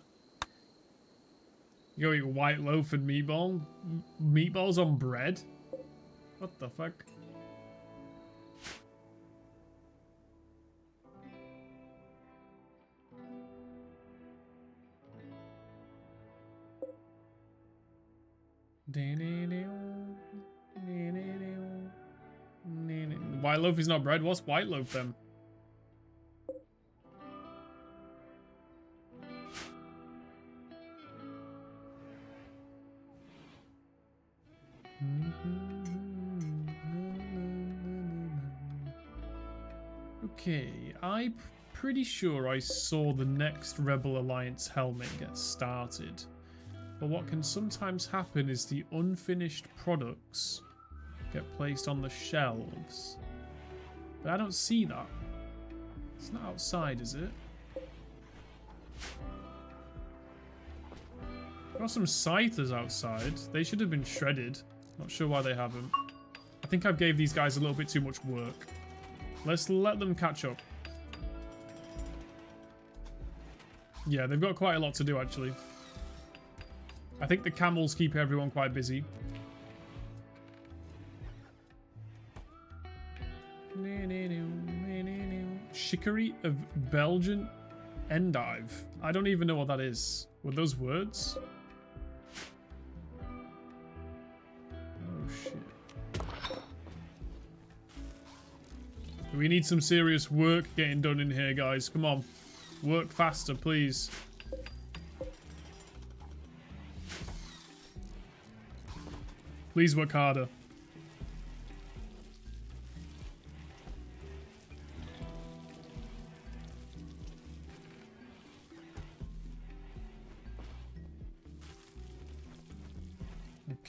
You go eat white loaf and meatballs on bread? What the fuck? White loaf is not bread. What's white loaf then? Okay, I'm pretty sure I saw the next Rebel Alliance helmet get started. But what can sometimes happen is the unfinished products get placed on the shelves. But I don't see that. It's not outside, is it? Got some scythers outside. They should have been shredded. Not sure why they haven't. I think I've gave these guys a little bit too much work. Let's let them catch up. Yeah, they've got quite a lot to do, actually. I think the camels keep everyone quite busy. Chicory of Belgian endive. I don't even know what that is. Were those words? Oh, shit. We need some serious work getting done in here, guys. Come on. Work faster, please. Please work harder.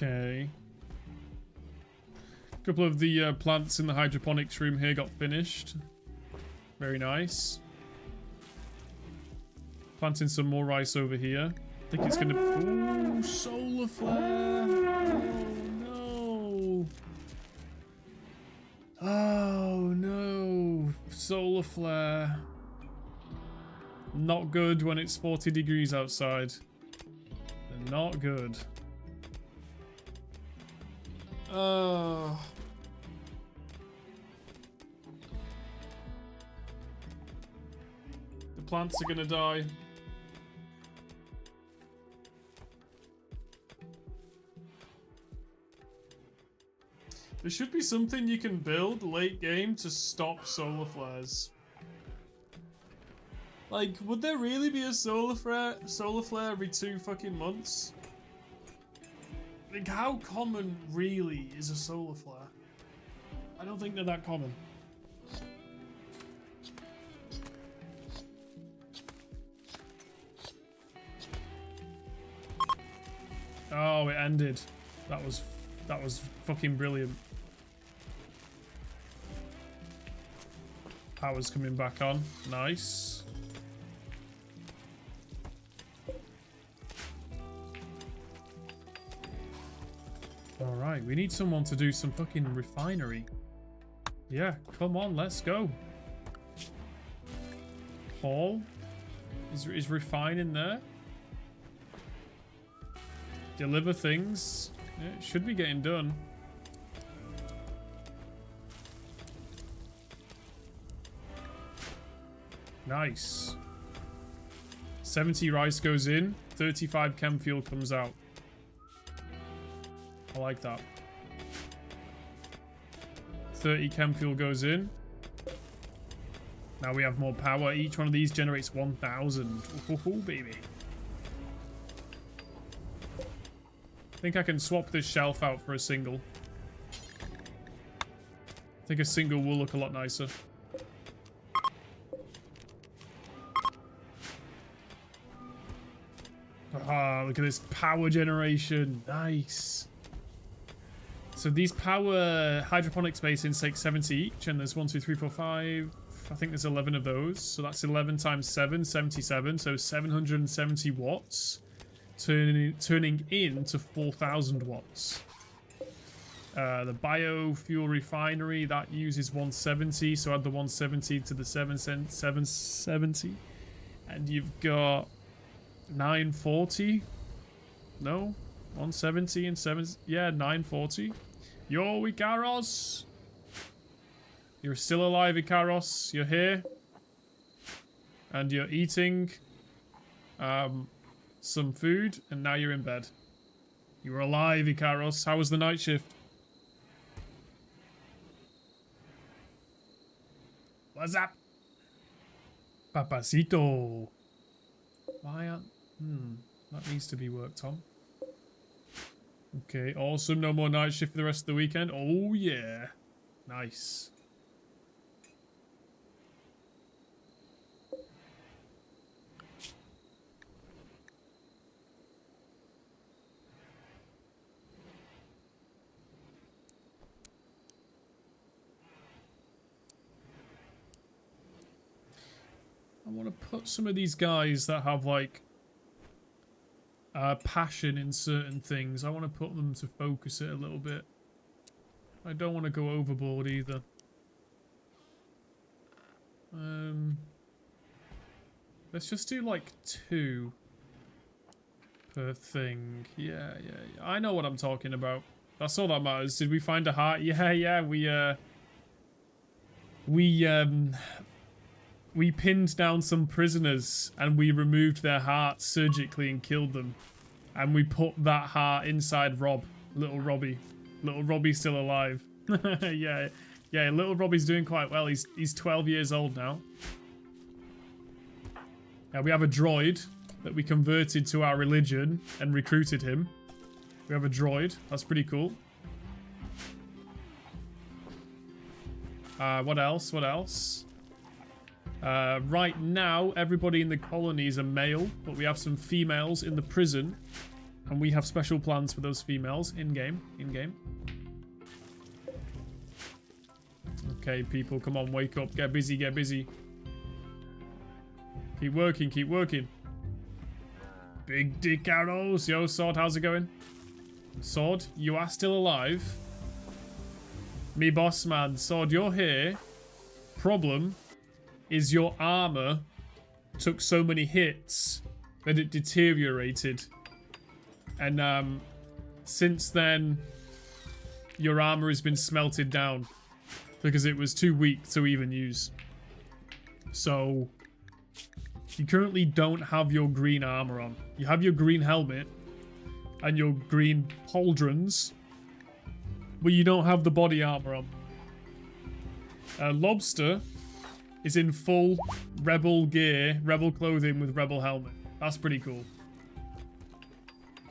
Okay. A couple of the plants in the hydroponics room here got finished. Very nice. Planting some more rice over here. I think it's gonna... Ooh, solar flare! Oh, no! Oh, no! Solar flare. Not good when it's 40 degrees outside. Not good. Oh. The plants are gonna die. There should be something you can build late game to stop solar flares. Like, would there really be a solar flare every 2 fucking months? Like, how common really is a solar flare? I don't think they're that common. Oh, it ended. That was fucking brilliant. Power's coming back on. Nice. Alright, we need someone to do some fucking refinery. Yeah, come on, let's go. Paul? Is refining there? Deliver things. Yeah, it should be getting done. Nice. 70 rice goes in, 35 chem fuel comes out. I like that. 30 chem fuel goes in. Now we have more power. Each one of these generates 1,000. Ooh, baby. I think I can swap this shelf out for a single. I think a single will look a lot nicer. Ah, look at this power generation. Nice. So these power hydroponic basins take 70 each, and there's 1, 2, 3, 4, 5. I think there's 11 of those. So that's 11 times 7, 77. So 770 watts, turning into 4,000 watts. The biofuel refinery, that uses 170. So add the 170 to the 770. And you've got 940. No? 170 and 7. Yeah, 940. Yo, Ikaros. You're still alive, Ikaros. You're here. And you're eating some food. And now you're in bed. You're alive, Ikaros. How was the night shift? What's up? Papacito. Why aren't... that needs to be worked on. Okay, awesome. No more night shift for the rest of the weekend. Oh, yeah. Nice. I want to put some of these guys that have, like, passion in certain things. I want to put them to focus it a little bit. I don't want to go overboard either. Let's just do like 2 per thing. Yeah. I know what I'm talking about. That's all that matters. Did we find a heart? Yeah. We pinned down some prisoners and we removed their hearts surgically and killed them. And we put that heart inside Rob. Little Robbie. Little Robbie's still alive. Yeah, little Robbie's doing quite well. He's 12 years old now. Now we have a droid that we converted to our religion and recruited him. We have a droid. That's pretty cool. What else? Right now, everybody in the colonies are male, but we have some females in the prison, and we have special plans for those females in-game. Okay, people, come on, wake up, get busy. Keep working. Big dick arrows. Yo, Sword, how's it going? Sword, you are still alive. Me boss man, Sword, you're here. Problem is your armor took so many hits that it deteriorated. And since then, your armor has been smelted down because it was too weak to even use. So you currently don't have your green armor on. You have your green helmet and your green pauldrons, but you don't have the body armor on. Lobster is in full rebel gear, rebel clothing with rebel helmet. That's pretty cool.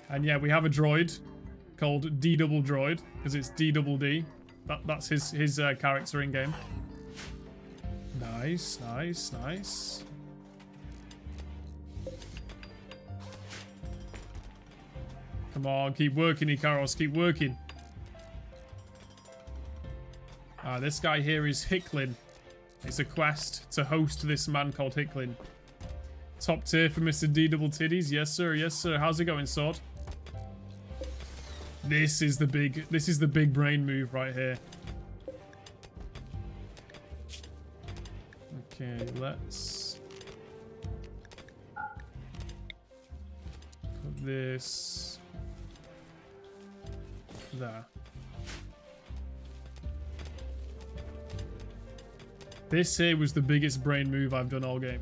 And yeah, we have a droid called D-Double Droid, because it's D-Double-D. That's his character in game. Nice. Come on, keep working, Ikaros, keep working. This guy here is Hicklin. It's a quest to host this man called Hicklin. Top tier for Mr. D-Double Titties. Yes, sir. How's it going, Sword? This is the big brain move right here. Okay, let's put this there. This here was the biggest brain move I've done all game.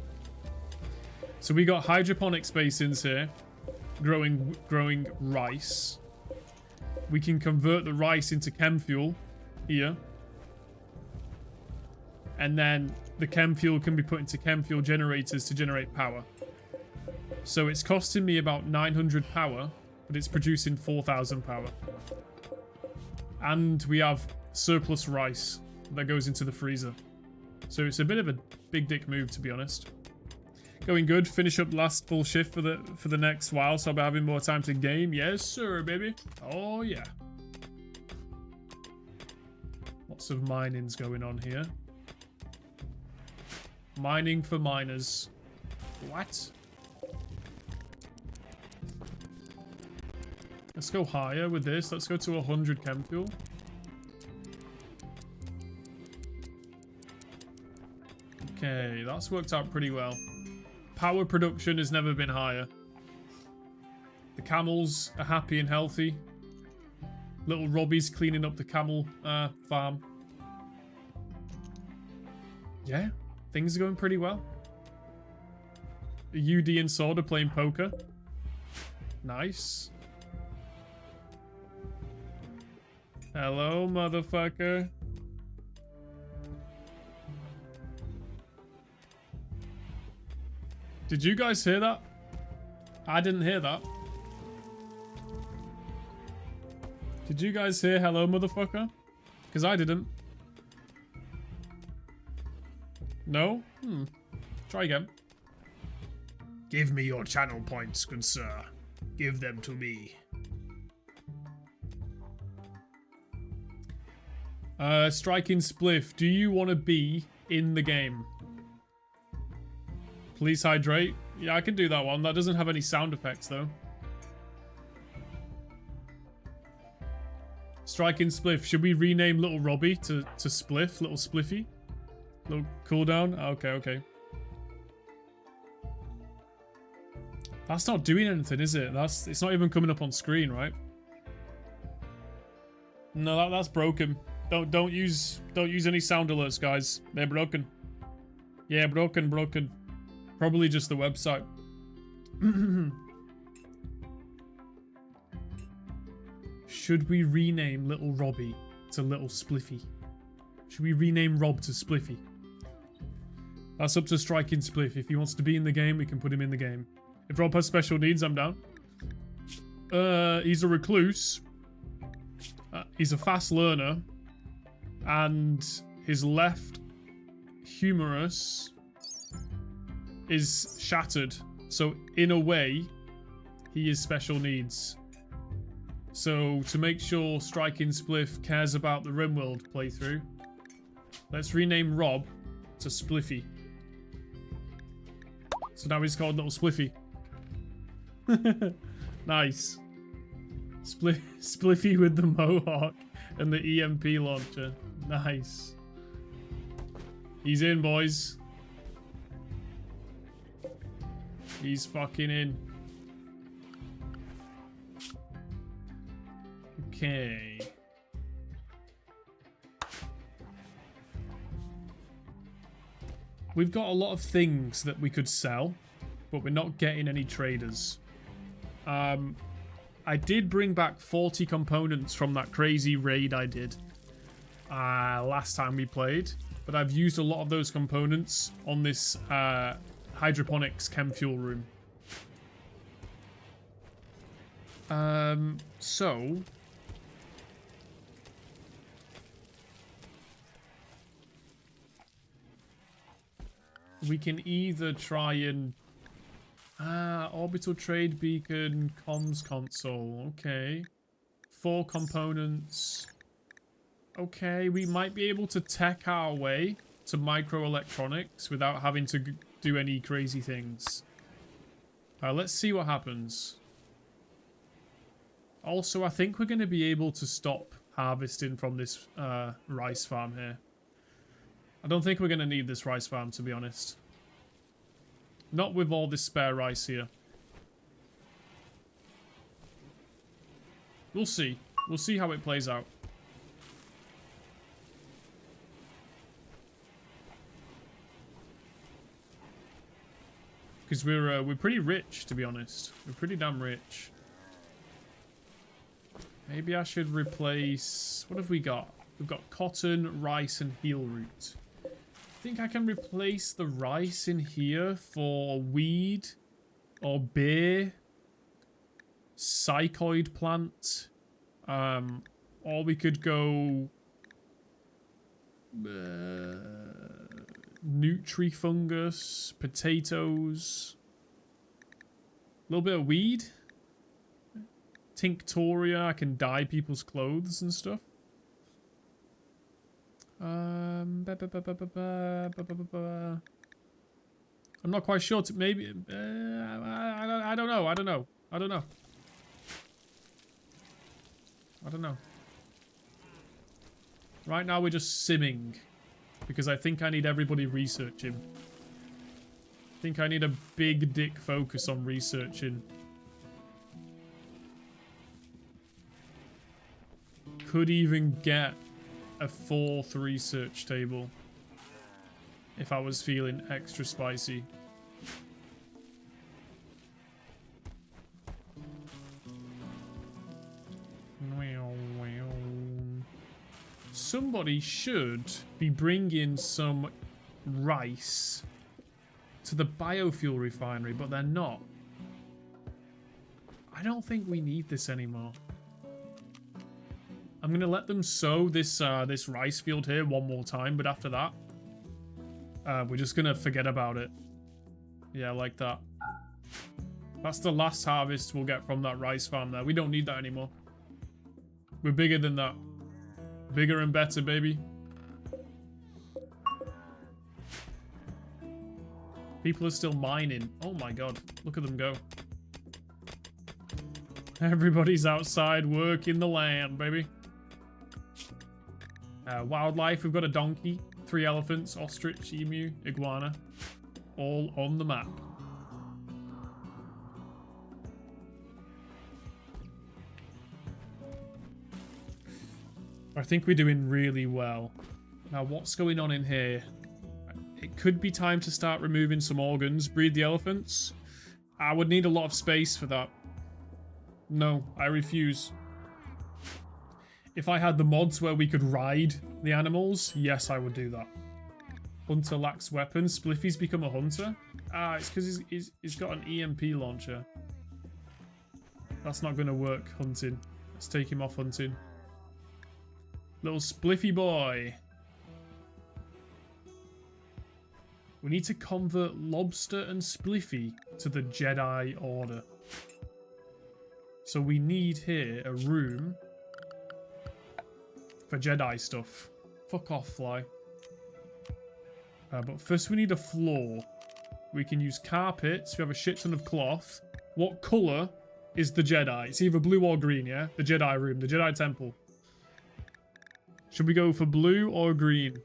So we got hydroponic basins here, growing rice. We can convert the rice into chem fuel here. And then the chem fuel can be put into chem fuel generators to generate power. So it's costing me about 900 power, but it's producing 4,000 power. And we have surplus rice that goes into the freezer. So it's a bit of a big dick move, to be honest. Going good. Finish up last full shift for the next while, so I'll be having more time to game. Yes, sir, baby. Oh, yeah. Lots of mining's going on here. Mining for miners. What? Let's go higher with this. Let's go to 100 chem fuel. Okay, that's worked out pretty well. Power production has never been higher. The camels are happy and healthy. Little Robbie's cleaning up the camel farm. Yeah, things are going pretty well. UD and Sword are playing poker. Nice. Hello, motherfucker. Did you guys hear that? I didn't hear that. Did you guys hear hello, motherfucker? Because I didn't. No? Try again. Give me your channel points, good sir. Give them to me. Striking Spliff, do you want to be in the game? Please hydrate. Yeah, I can do that one. That doesn't have any sound effects, though. Striking Spliff. Should we rename Little Robbie to Spliff? Little Spliffy? Little cooldown? Okay, okay. That's not doing anything, is it? It's not even coming up on screen, right? No, that's broken. Don't use any sound alerts, guys. They're broken. Yeah, broken. Probably just the website. Should we rename Little Robbie to Little Spliffy? Should we rename Rob to Spliffy? That's up to Striking Spliff. If he wants to be in the game, we can put him in the game. If Rob has special needs, I'm down. He's a recluse. He's a fast learner. And his left humerus is shattered. So, in a way, he is special needs. So, to make sure Striking Spliff cares about the Rimworld playthrough, let's rename Rob to Spliffy. So now he's called Little Spliffy. Nice. Spliffy with the mohawk and the EMP launcher. Nice. He's in, boys. He's fucking in. Okay. We've got a lot of things that we could sell, but we're not getting any traders. I did bring back 40 components from that crazy raid I did last time we played, but I've used a lot of those components on this hydroponics chem fuel room. So we can either try and orbital trade beacon, comms console. Okay, 4 components. Okay, we might be able to tech our way to microelectronics without having to do any crazy things. Let's see what happens. Also, I think we're going to be able to stop harvesting from this rice farm here. I don't think we're going to need this rice farm, to be honest. Not with all this spare rice here. We'll see. We'll see how it plays out. Because we're pretty rich, to be honest. We're pretty damn rich. Maybe I should replace... What have we got? We've got cotton, rice, and heel root. I think I can replace the rice in here for weed or beer, psychoid plant, or we could go nutrifungus, potatoes, a little bit of weed, tinctoria. I can dye people's clothes and stuff. I'm not quite sure. Maybe I don't know. I don't know. I don't know. I don't know. Right now we're just simming because I think I need everybody researching. I think I need a big dick focus on researching. Could even get a 4th research table if I was feeling extra spicy. Somebody should be bringing some rice to the biofuel refinery, but they're not. I don't think we need this anymore. I'm gonna let them sow this this rice field here one more time, but after that, we're just gonna forget about it. Yeah, like that. That's the last harvest we'll get from that rice farm there. We don't need that anymore. We're bigger than that. Bigger and better, baby. People are still mining. Oh my god, look at them go. Everybody's outside working the land, baby. Wildlife, we've got a donkey, 3 elephants, ostrich, emu, iguana, all on the map. I think we're doing really well. Now, what's going on in here? It could be time to start removing some organs. Breed the elephants. I would need a lot of space for that. No, I refuse. If I had the mods where we could ride the animals, yes, I would do that. Hunter lacks weapons. Spliffy's become a hunter? Ah, it's because he's got an EMP launcher. That's not going to work hunting. Let's take him off hunting. Little Spliffy boy. We need to convert Lobster and Spliffy to the Jedi Order. So we need here a room for Jedi stuff. Fuck off, fly. But first we need a floor. We can use carpets. We have a shit ton of cloth. What colour is the Jedi? It's either blue or green, yeah? The Jedi room, the Jedi temple. Should we go for blue or green?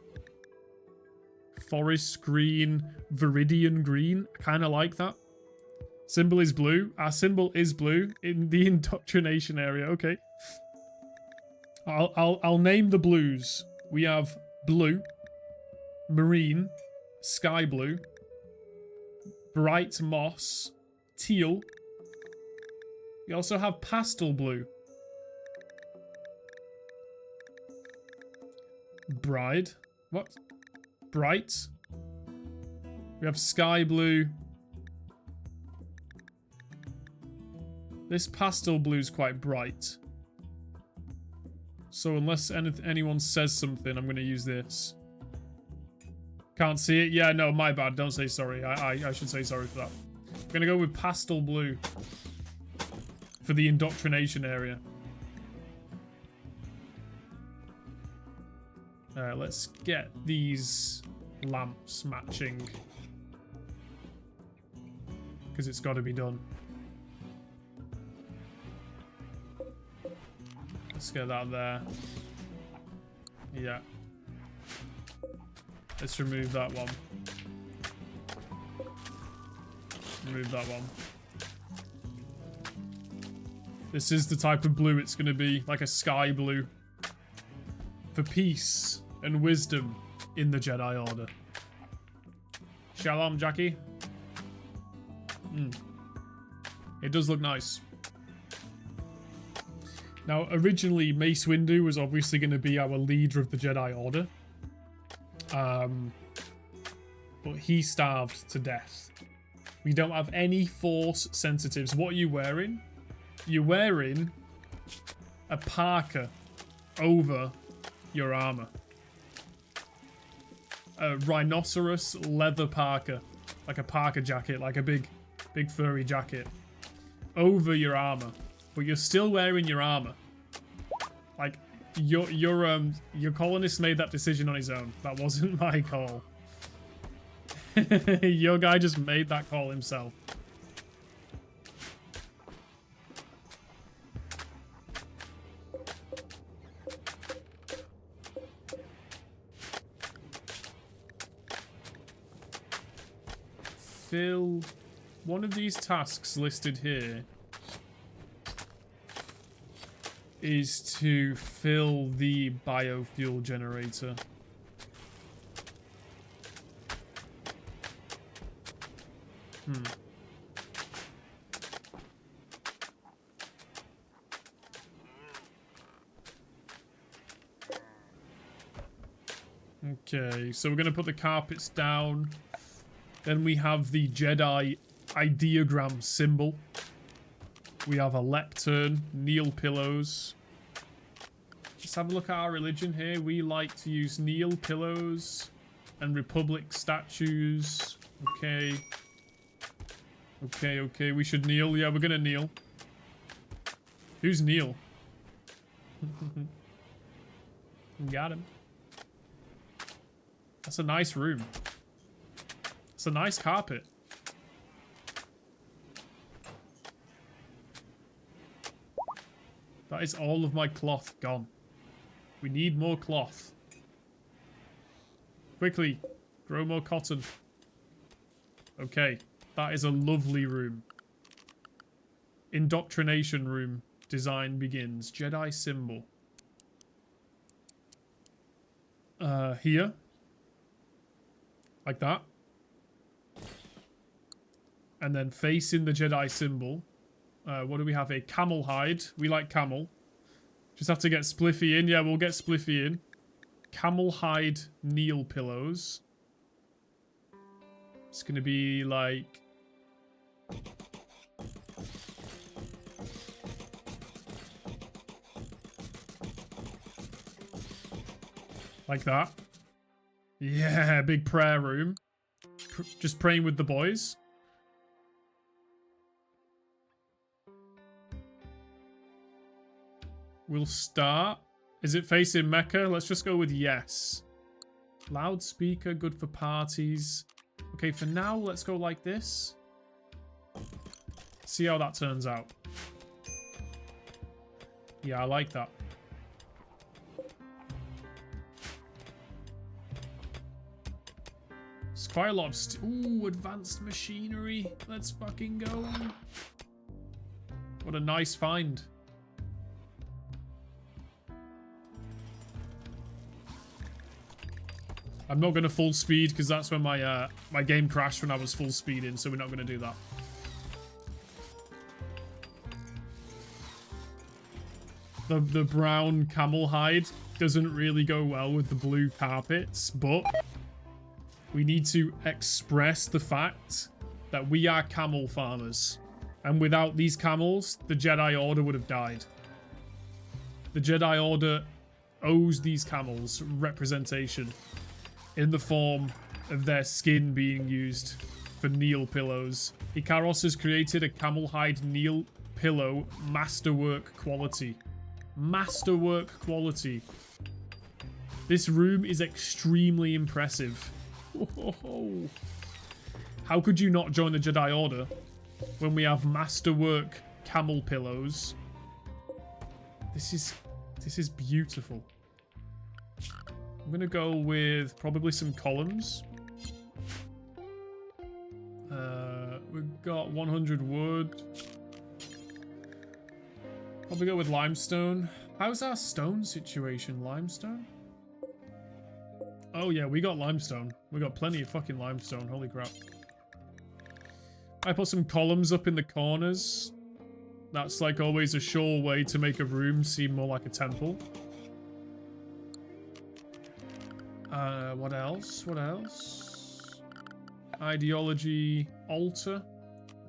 Forest green, Viridian green. I kind of like that. Symbol is blue. Our symbol is blue in the indoctrination area. Okay. I'll name the blues. We have blue, marine, sky blue, bright moss, teal. We also have pastel blue. Bride. What? Bright. We have sky blue. This pastel blue is quite bright. So unless anyone says something, I'm going to use this. Can't see it? Yeah, no, my bad. Don't say sorry. I should say sorry for that. I'm going to go with pastel blue for the indoctrination area. Let's get these lamps matching. Because it's got to be done. Let's get that there. Yeah. Let's remove that one. Remove that one. This is the type of blue it's going to be. Like a sky blue. For peace and wisdom in the Jedi Order. Shalom, Jackie. It does look nice. Now, originally, Mace Windu was obviously going to be our leader of the Jedi Order. But he starved to death. We don't have any Force sensitives. What are you wearing? You're wearing a parka over your armor. A rhinoceros leather parka. Like a parka jacket, like a big furry jacket. Over your armor. But you're still wearing your armor. Like, Your colonist made that decision on his own. That wasn't my call. Your guy just made that call himself. Fill one of these tasks listed here is to fill the biofuel generator. Okay, so we're going to put the carpets down. Then we have the Jedi ideogram symbol. We have a lectern, kneel pillows. Let's have a look at our religion here. We like to use kneel pillows and Republic statues. Okay. Okay. We should kneel. Yeah, we're going to kneel. Who's Neil? Got him. That's a nice room. It's a nice carpet. That is all of my cloth gone. We need more cloth. Quickly, grow more cotton. Okay, that is a lovely room. Indoctrination room. Design begins. Jedi symbol. Here. Like that. And then facing the Jedi symbol. What do we have? A camel hide. We like camel. Just have to get Spliffy in. Yeah, we'll get Spliffy in. Camel hide kneel pillows. It's going to be like... like that. Yeah, big prayer room. Just praying with the boys. We'll start. Is it facing Mecca? Let's just go with yes. Loudspeaker, good for parties. Okay, for now, let's go like this. See how that turns out. Yeah, I like that. It's quite a lot of... ooh, advanced machinery. Let's fucking go. What a nice find. I'm not going to full speed because that's when my my game crashed when I was full speeding, so we're not going to do that. The brown camel hide doesn't really go well with the blue carpets, but we need to express the fact that we are camel farmers. And without these camels, the Jedi Order would have died. The Jedi Order owes these camels representation in the form of their skin being used for kneel pillows. Ikaros has created a camel hide kneel pillow masterwork quality. Masterwork quality. This room is extremely impressive. Whoa. How could you not join the Jedi Order when we have masterwork camel pillows? This is beautiful. I'm gonna go with probably some columns. We've got 100 wood. Probably go with limestone. How's our stone situation? Limestone? Oh yeah, we got limestone. We got plenty of fucking limestone. Holy crap. I put some columns up in the corners. That's like always a sure way to make a room seem more like a temple. What else? What else? Ideology altar?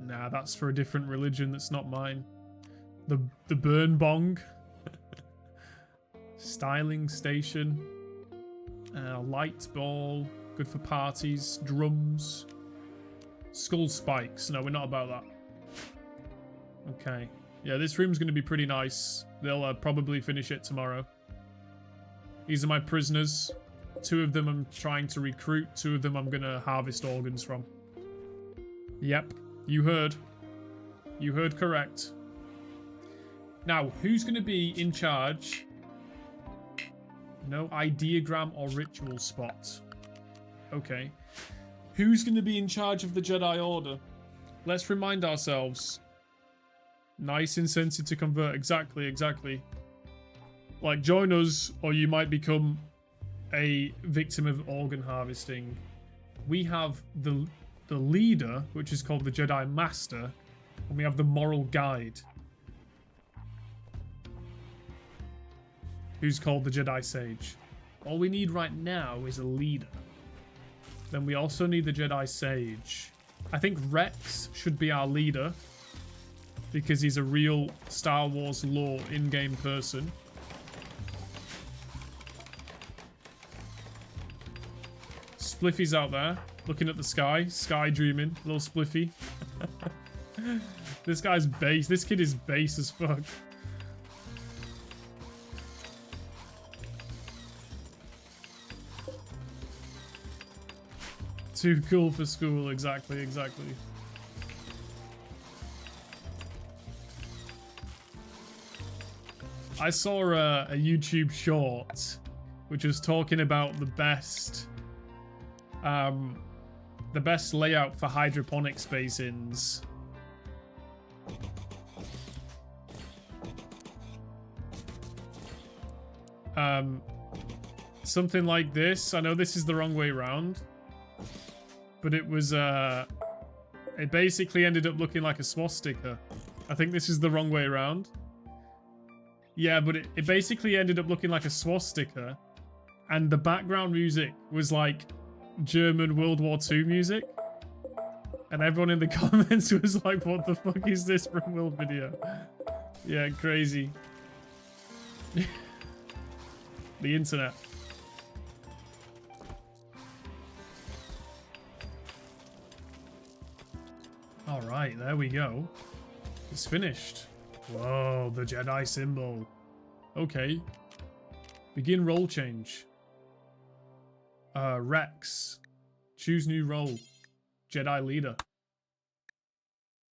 Nah, that's for a different religion that's not mine. The burn bong. Styling station. Light ball. Good for parties. Drums. Skull spikes. No, we're not about that. Okay. Yeah, this room's going to be pretty nice. They'll probably finish it tomorrow. These are my prisoners. 2 of them I'm trying to recruit. 2 of them I'm going to harvest organs from. Yep, you heard. You heard correct. Now, who's going to be in charge? No ideogram or ritual spot. Okay. Who's going to be in charge of the Jedi Order? Let's remind ourselves. Nice incentive to convert. Exactly. Like, join us, or you might become a victim of organ harvesting. We have the leader, which is called the Jedi Master, and we have the moral guide, who's called the Jedi Sage. All we need right now is a leader. Then we also need the Jedi Sage. I think Rex should be our leader, because he's a real Star Wars lore in-game person. Spliffy's out there, looking at the sky dreaming, little Spliffy. This guy's base. This kid is base as fuck. Too cool for school, exactly. I saw a YouTube short which was talking about the best layout for hydroponic space-ins. Something like this. I know this is the wrong way around, but it was it basically ended up looking like a swastika. I think this is the wrong way around. Yeah, but it basically ended up looking like a swastika, and the background music was like German World War II music, and everyone in the comments was like, what the fuck is this Rimworld video? Yeah, crazy. The internet. Alright, there we go. It's finished. Whoa, the Jedi symbol. Okay. Begin role change. Rex. Choose new role. Jedi leader.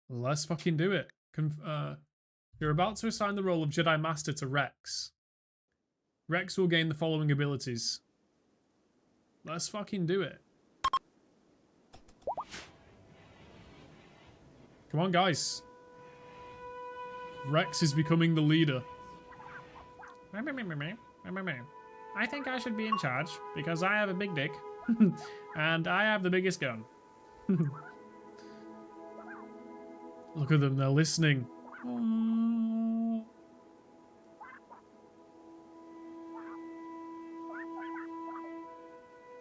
Let's fucking do it. You're about to assign the role of Jedi Master to Rex. Rex will gain the following abilities. Let's fucking do it. Come on, guys. Rex is becoming the leader. I think I should be in charge because I have a big dick and I have the biggest gun. Look at them, they're listening.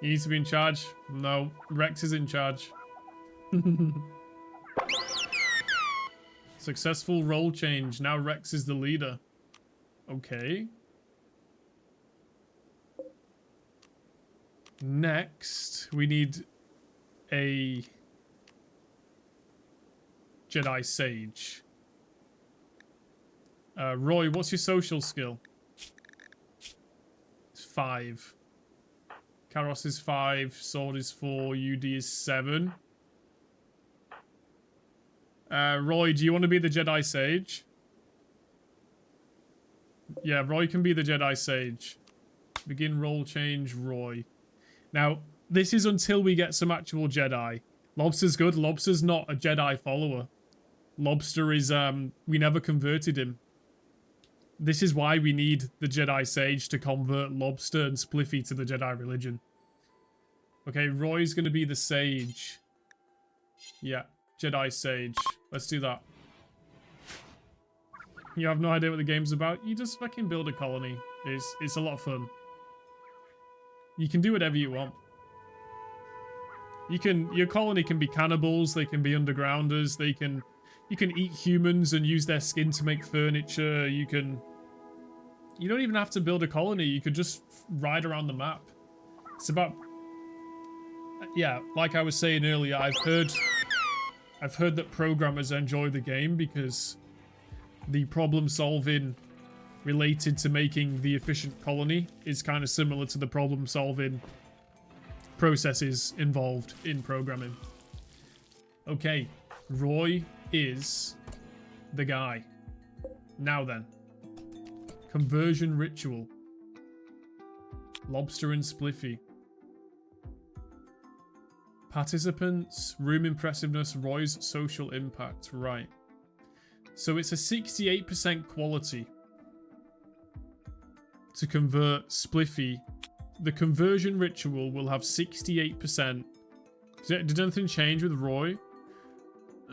He needs to be in charge. No, Rex is in charge. Successful role change. Now Rex is the leader. Okay. Next, we need a Jedi Sage. Roy, what's your social skill? It's 5. Karos is 5. Sword is 4. UD is 7. Roy, do you want to be the Jedi Sage? Yeah, Roy can be the Jedi Sage. Begin role change, Roy. Now, this is until we get some actual Jedi. Lobster's good. Lobster's not a Jedi follower. Lobster is, we never converted him. This is why we need the Jedi Sage to convert Lobster and Spliffy to the Jedi religion. Okay, Roy's going to be the Sage. Yeah, Jedi Sage. Let's do that. You have no idea what the game's about? You just fucking build a colony. It's a lot of fun. You can do whatever you want. Your colony can be cannibals, they can be undergrounders, you can eat humans and use their skin to make furniture. You don't even have to build a colony, you could just ride around the map. It's about, yeah, like I was saying earlier, I've heard that programmers enjoy the game because the problem solving related to making the efficient colony is kind of similar to the problem-solving processes involved in programming. Okay, Roy is the guy. Now then. Conversion ritual. Lobster and Spliffy. Participants, room impressiveness, Roy's social impact. Right. So it's a 68% quality to convert Spliffy. The conversion ritual will have 68%. Did anything change with Roy?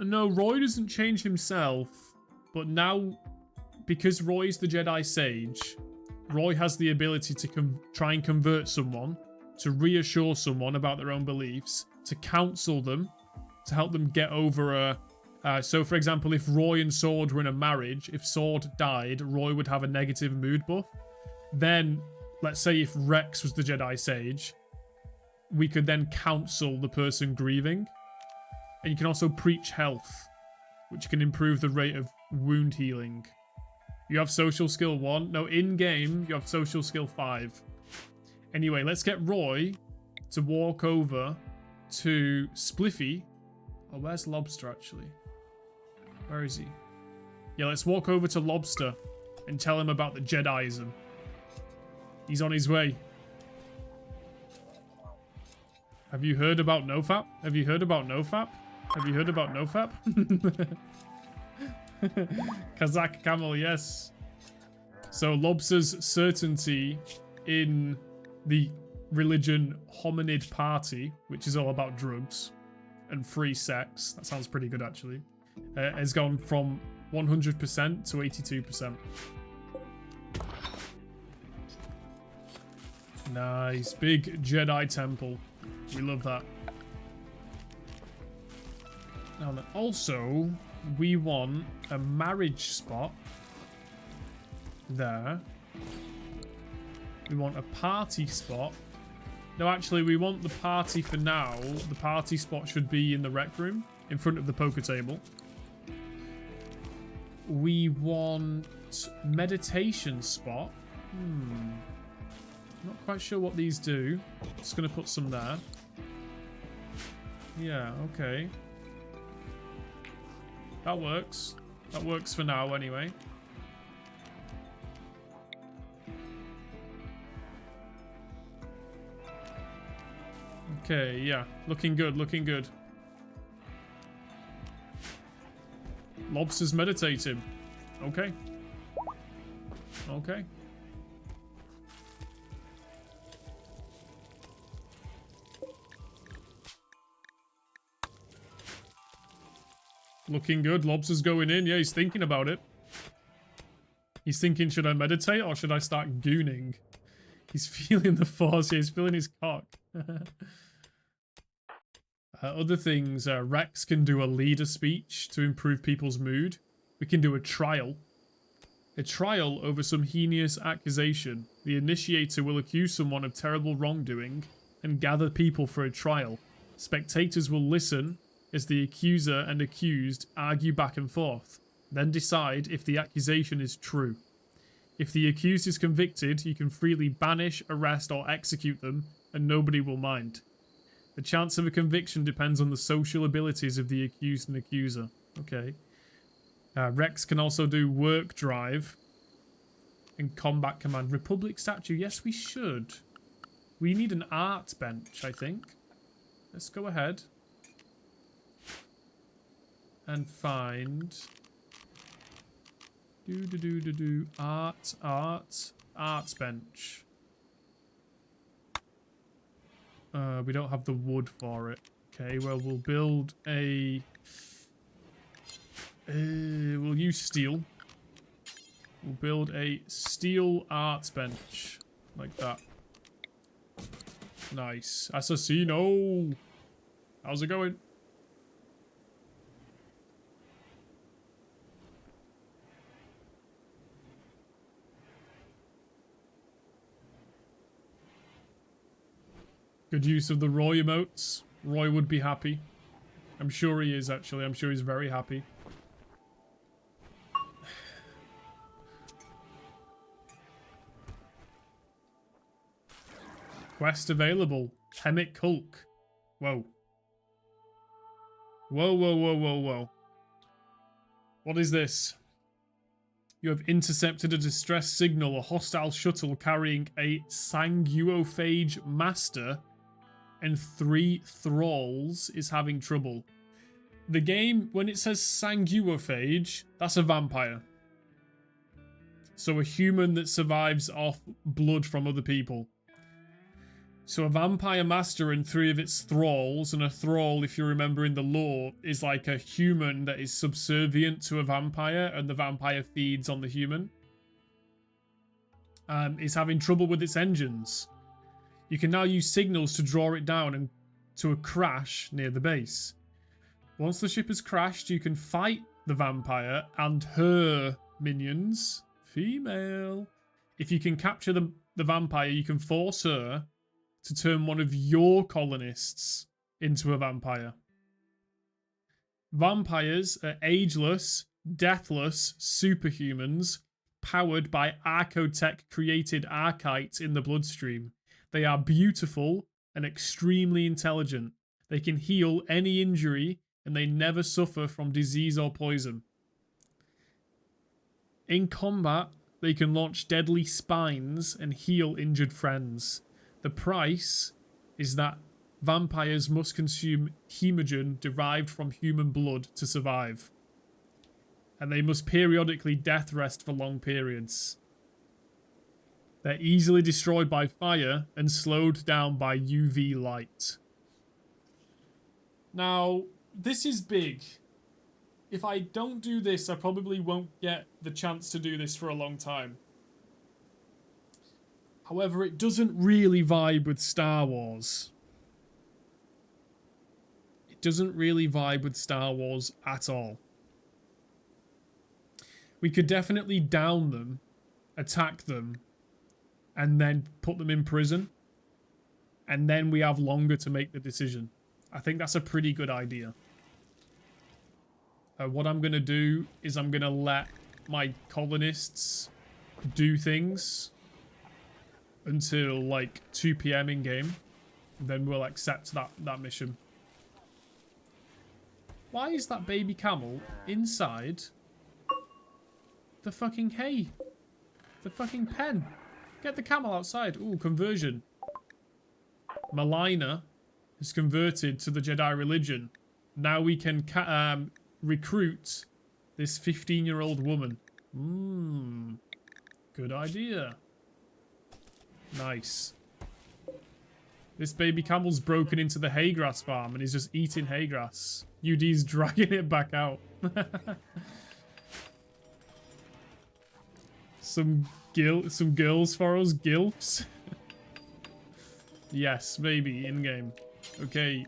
No, Roy doesn't change himself. But now, because Roy's the Jedi Sage, Roy has the ability to try and convert someone, to reassure someone about their own beliefs, to counsel them, to help them get over a... so, for example, if Roy and Sword were in a marriage, if Sword died, Roy would have a negative mood buff. Then, let's say if Rex was the Jedi Sage, we could then counsel the person grieving. And you can also preach health, which can improve the rate of wound healing. You have social skill 1. No, in-game, you have social skill 5. Anyway, let's get Roy to walk over to Spliffy. Oh, where's Lobster, actually? Where is he? Yeah, let's walk over to Lobster and tell him about the Jediism. He's on his way. Have you heard about NoFap? Have you heard about NoFap? Have you heard about NoFap? Kazakh Camel, yes. So Lobster's certainty in the religion Hominid Party, which is all about drugs and free sex, that sounds pretty good actually, has gone from 100% to 82%. Nice. Big Jedi temple. We love that. Now then, also, we want a marriage spot there. We want a party spot. No, actually, we want the party for now. The party spot should be in the rec room, in front of the poker table. We want meditation spot. Not quite sure what these do. Just going to put some there. Yeah, okay. That works. That works for now, anyway. Okay, yeah. Looking good, looking good. Lobster's meditating. Okay. Okay. Looking good. Lobster's going in. Yeah, he's thinking about it. He's thinking, should I meditate or should I start gooning? He's feeling the force. He's feeling his cock. Other things, Rex can do a leader speech to improve people's mood. We can do a trial. A trial over some heinous accusation. The initiator will accuse someone of terrible wrongdoing and gather people for a trial. Spectators will listen as the accuser and accused argue back and forth, then decide if the accusation is true. If the accused is convicted, you can freely banish, arrest, or execute them, and nobody will mind. The chance of a conviction depends on the social abilities of the accused and accuser. Okay. Rex can also do work drive and combat command. Republic statue, yes we should. We need an art bench, I think. Let's go ahead and find arts bench. We don't have the wood for it. Okay, well we'll build a we'll use steel. We'll build a steel arts bench like that. Nice. Assassino. How's it going? Good use of the Roy emotes. Roy would be happy. I'm sure he is, actually. I'm sure he's very happy. Quest available. Hemic Hulk. Whoa. Whoa, whoa, whoa, whoa, whoa. What is this? You have intercepted a distress signal. A hostile shuttle carrying a sanguophage master and 3 thralls is having trouble. The game, when it says sanguophage, that's a vampire. So a human that survives off blood from other people. So a vampire master and 3 of its thralls, and a thrall, if you remember in the lore, is like a human that is subservient to a vampire, and the vampire feeds on the human. Is having trouble with its engines. You can now use signals to draw it down and to a crash near the base. Once the ship has crashed, you can fight the vampire and her minions. Female. If you can capture the vampire, you can force her to turn one of your colonists into a vampire. Vampires are ageless, deathless superhumans powered by Archotech-created archites in the bloodstream. They are beautiful and extremely intelligent. They can heal any injury, and they never suffer from disease or poison. In combat, they can launch deadly spines and heal injured friends. The price is that vampires must consume hemogen derived from human blood to survive. And they must periodically death rest for long periods. They're easily destroyed by fire and slowed down by UV light. Now, this is big. If I don't do this, I probably won't get the chance to do this for a long time. However, it doesn't really vibe with Star Wars. It doesn't really vibe with Star Wars at all. We could definitely down them, attack them, and then put them in prison. And then we have longer to make the decision. I think that's a pretty good idea. What I'm going to do is I'm going to let my colonists do things until like 2 PM in game. Then we'll accept that mission. Why is that baby camel inside the fucking hay? The fucking pen. Get the camel outside. Ooh, conversion. Malina is converted to the Jedi religion. Now we can recruit this 15-year-old woman. Good idea. Nice. This baby camel's broken into the hay grass farm and is just eating hay grass. UD's dragging it back out. Some girls for us, gilfs. Yes, maybe in game. Okay,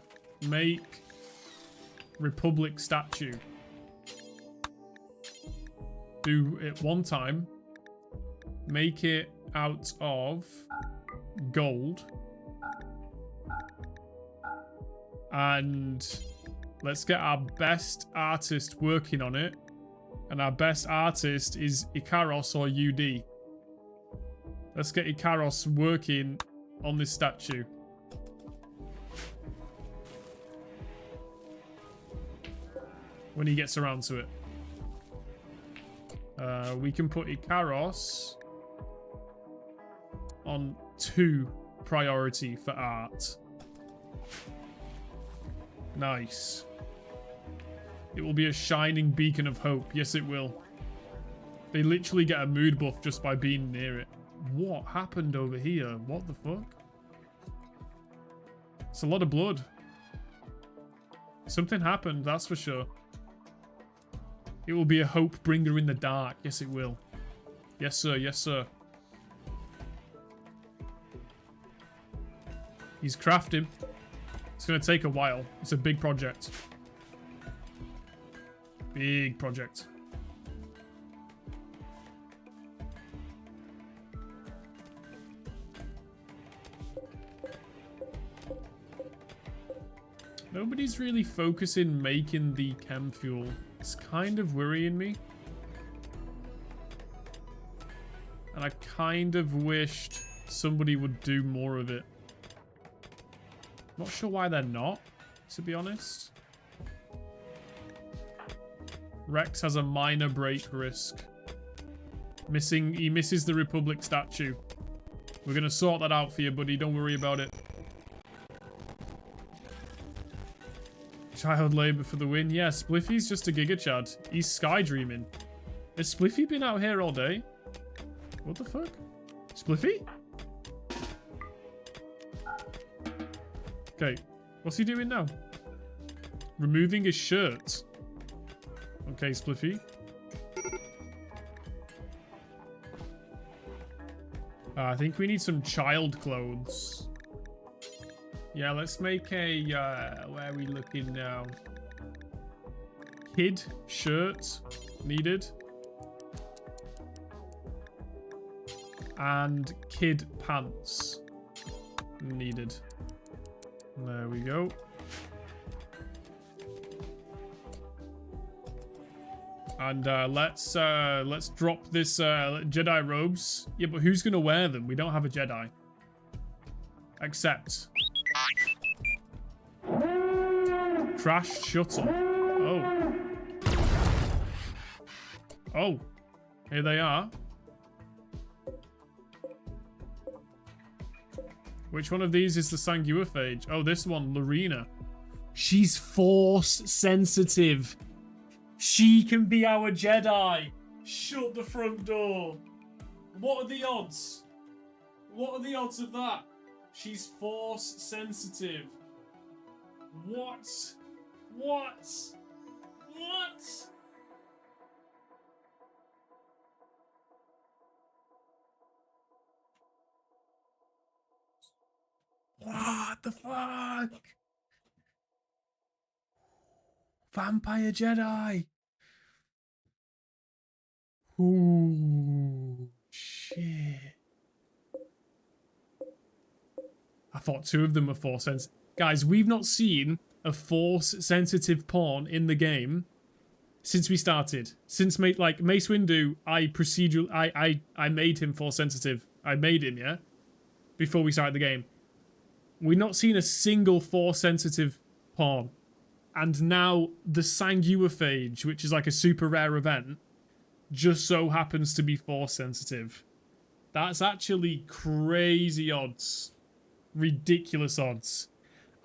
make Republic statue. Do it one time. Make it out of gold. And let's get our best artist working on it. And our best artist is Ikaros or UD. Let's get Ikaros working on this statue. When he gets around to it. We can put Ikaros on 2 priority for art. Nice. It will be a shining beacon of hope. Yes, it will. They literally get a mood buff just by being near it. What happened over here? What the fuck? It's a lot of blood. Something happened, that's for sure. It will be a hope bringer in the dark. Yes, it will. Yes, sir. Yes, sir. He's crafting. It's going to take a while. It's a big project. Big project. Nobody's really focusing making the chem fuel. It's kind of worrying me. And I kind of wished somebody would do more of it. Not sure why they're not, to be honest. Rex has a minor break risk. He misses the Republic statue. We're going to sort that out for you, buddy. Don't worry about it. Child labor for the win. Yeah, Spliffy's just a Giga Chad. He's sky dreaming. Has Spliffy been out here all day? What the fuck? Spliffy? Okay, what's he doing now? Removing his shirt. Okay, Spliffy. I think we need some child clothes. Yeah, let's make a, where are we looking now? Kid shirt needed. And kid pants needed. There we go. And let's drop this Jedi robes. Yeah, but who's gonna wear them? We don't have a Jedi. Accept. Crashed shuttle. Oh. Oh. Here they are. Which one of these is the Sanguiphage? Oh, this one, Lorena. She's force sensitive. She can be our Jedi. Shut the front door. What are the odds? What are the odds of that? She's force sensitive. What? What? What? What the fuck? Vampire Jedi. Ooh, shit. I thought two of them were force sensitive. Guys, we've not seen a force sensitive pawn in the game since we started. Since Mace Windu, I made him force sensitive. I made him, yeah? Before we started the game. We've not seen a single force sensitive pawn. And now the Sanguiphage, which is like a super rare event, just so happens to be force sensitive. That's actually crazy odds. Ridiculous odds.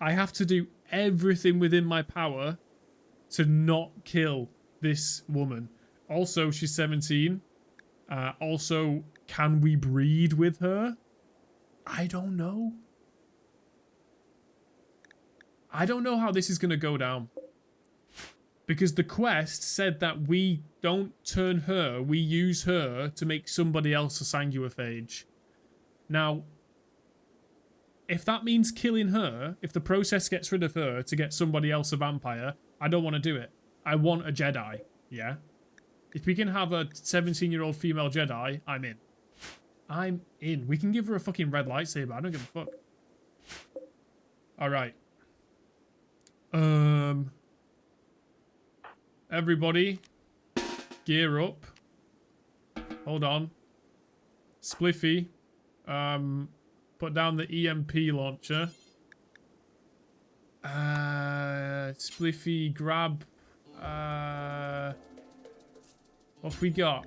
I have to do everything within my power to not kill this woman. Also, she's 17. Also, can we breed with her? I don't know. I don't know how this is going to go down. Because the quest said that we don't turn her, we use her to make somebody else a Sanguiphage. Now, if that means killing her, if the process gets rid of her to get somebody else a vampire, I don't want to do it. I want a Jedi, yeah? If we can have a 17-year-old female Jedi, I'm in. I'm in. We can give her a fucking red lightsaber. I don't give a fuck. Alright. Everybody, gear up. Hold on. Spliffy, put down the EMP launcher. Spliffy, grab. What have we got?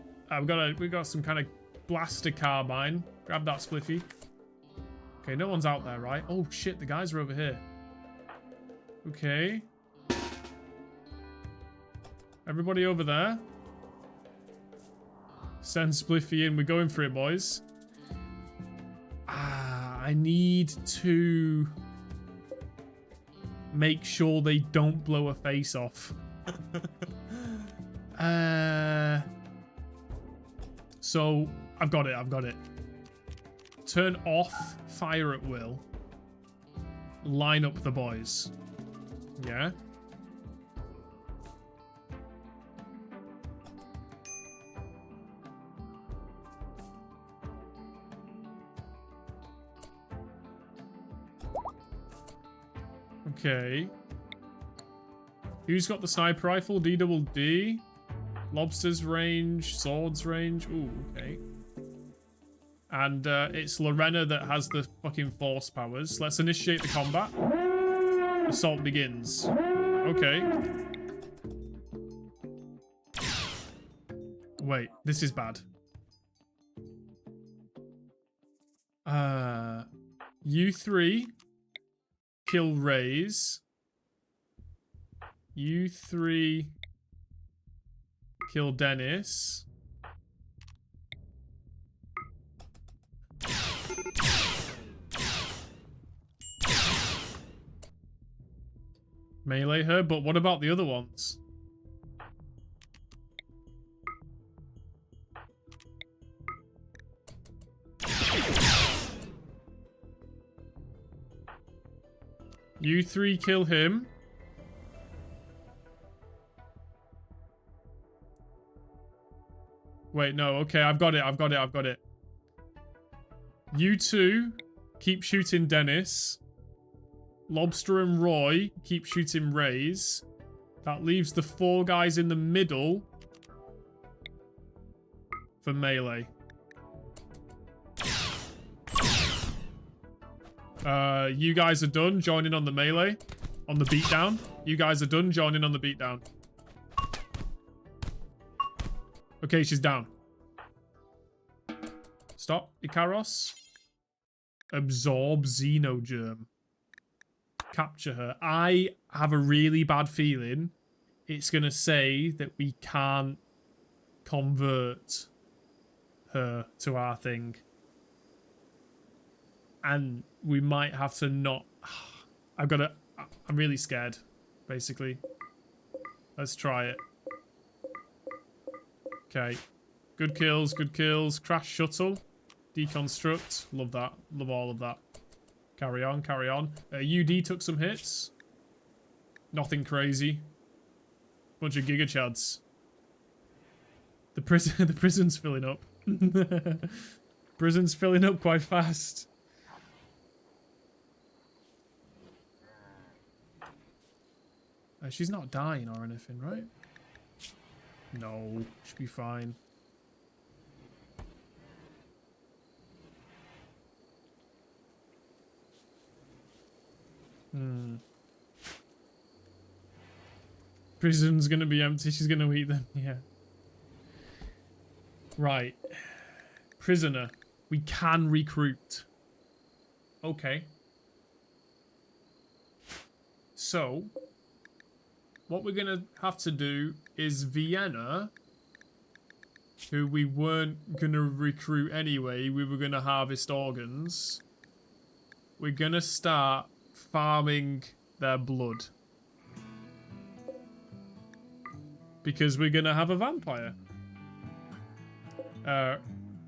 We got some kind of blaster carbine. Grab that, Spliffy. Okay, no one's out there, right? Oh shit, the guys are over here. Okay. Everybody over there. Send Spliffy in. We're going for it, boys. I need to make sure they don't blow a face off. So, I've got it. Turn off fire at will. Line up the boys. Yeah? Okay. Who's got the sniper rifle? D-double-D? Lobster's range, swords range. Ooh, okay. And it's Lorena that has the fucking force powers. Let's initiate the combat. Assault begins. Okay. Wait, this is bad. You three kill Rays. You three kill Dennis. Melee her, but what about the other ones? You three kill him. Wait, no, okay, I've got it. You two keep shooting Dennis. Lobster and Roy keep shooting Rays. That leaves the 4 guys in the middle for melee. You guys are done joining on the melee. On the beatdown. You guys are done joining on the beatdown. Okay, she's down. Stop, Ikaros. Absorb Xenogerm. Capture her. I have a really bad feeling it's going to say that we can't convert her to our thing. And we might have to not... I'm really scared, basically. Let's try it. Okay. Good kills, good kills. Crash shuttle. Deconstruct. Love that. Love all of that. Carry on, carry on. UD took some hits. Nothing crazy. Bunch of Giga Chads. The prison's filling up. Prison's filling up quite fast. She's not dying or anything, right? No, should be fine. Prison's gonna be empty. She's gonna eat them. Yeah. Right. Prisoner. We can recruit. Okay. So, what we're gonna have to do is Vienna, who we weren't gonna recruit anyway, we were gonna harvest organs. We're gonna start farming their blood. Because we're gonna have a vampire.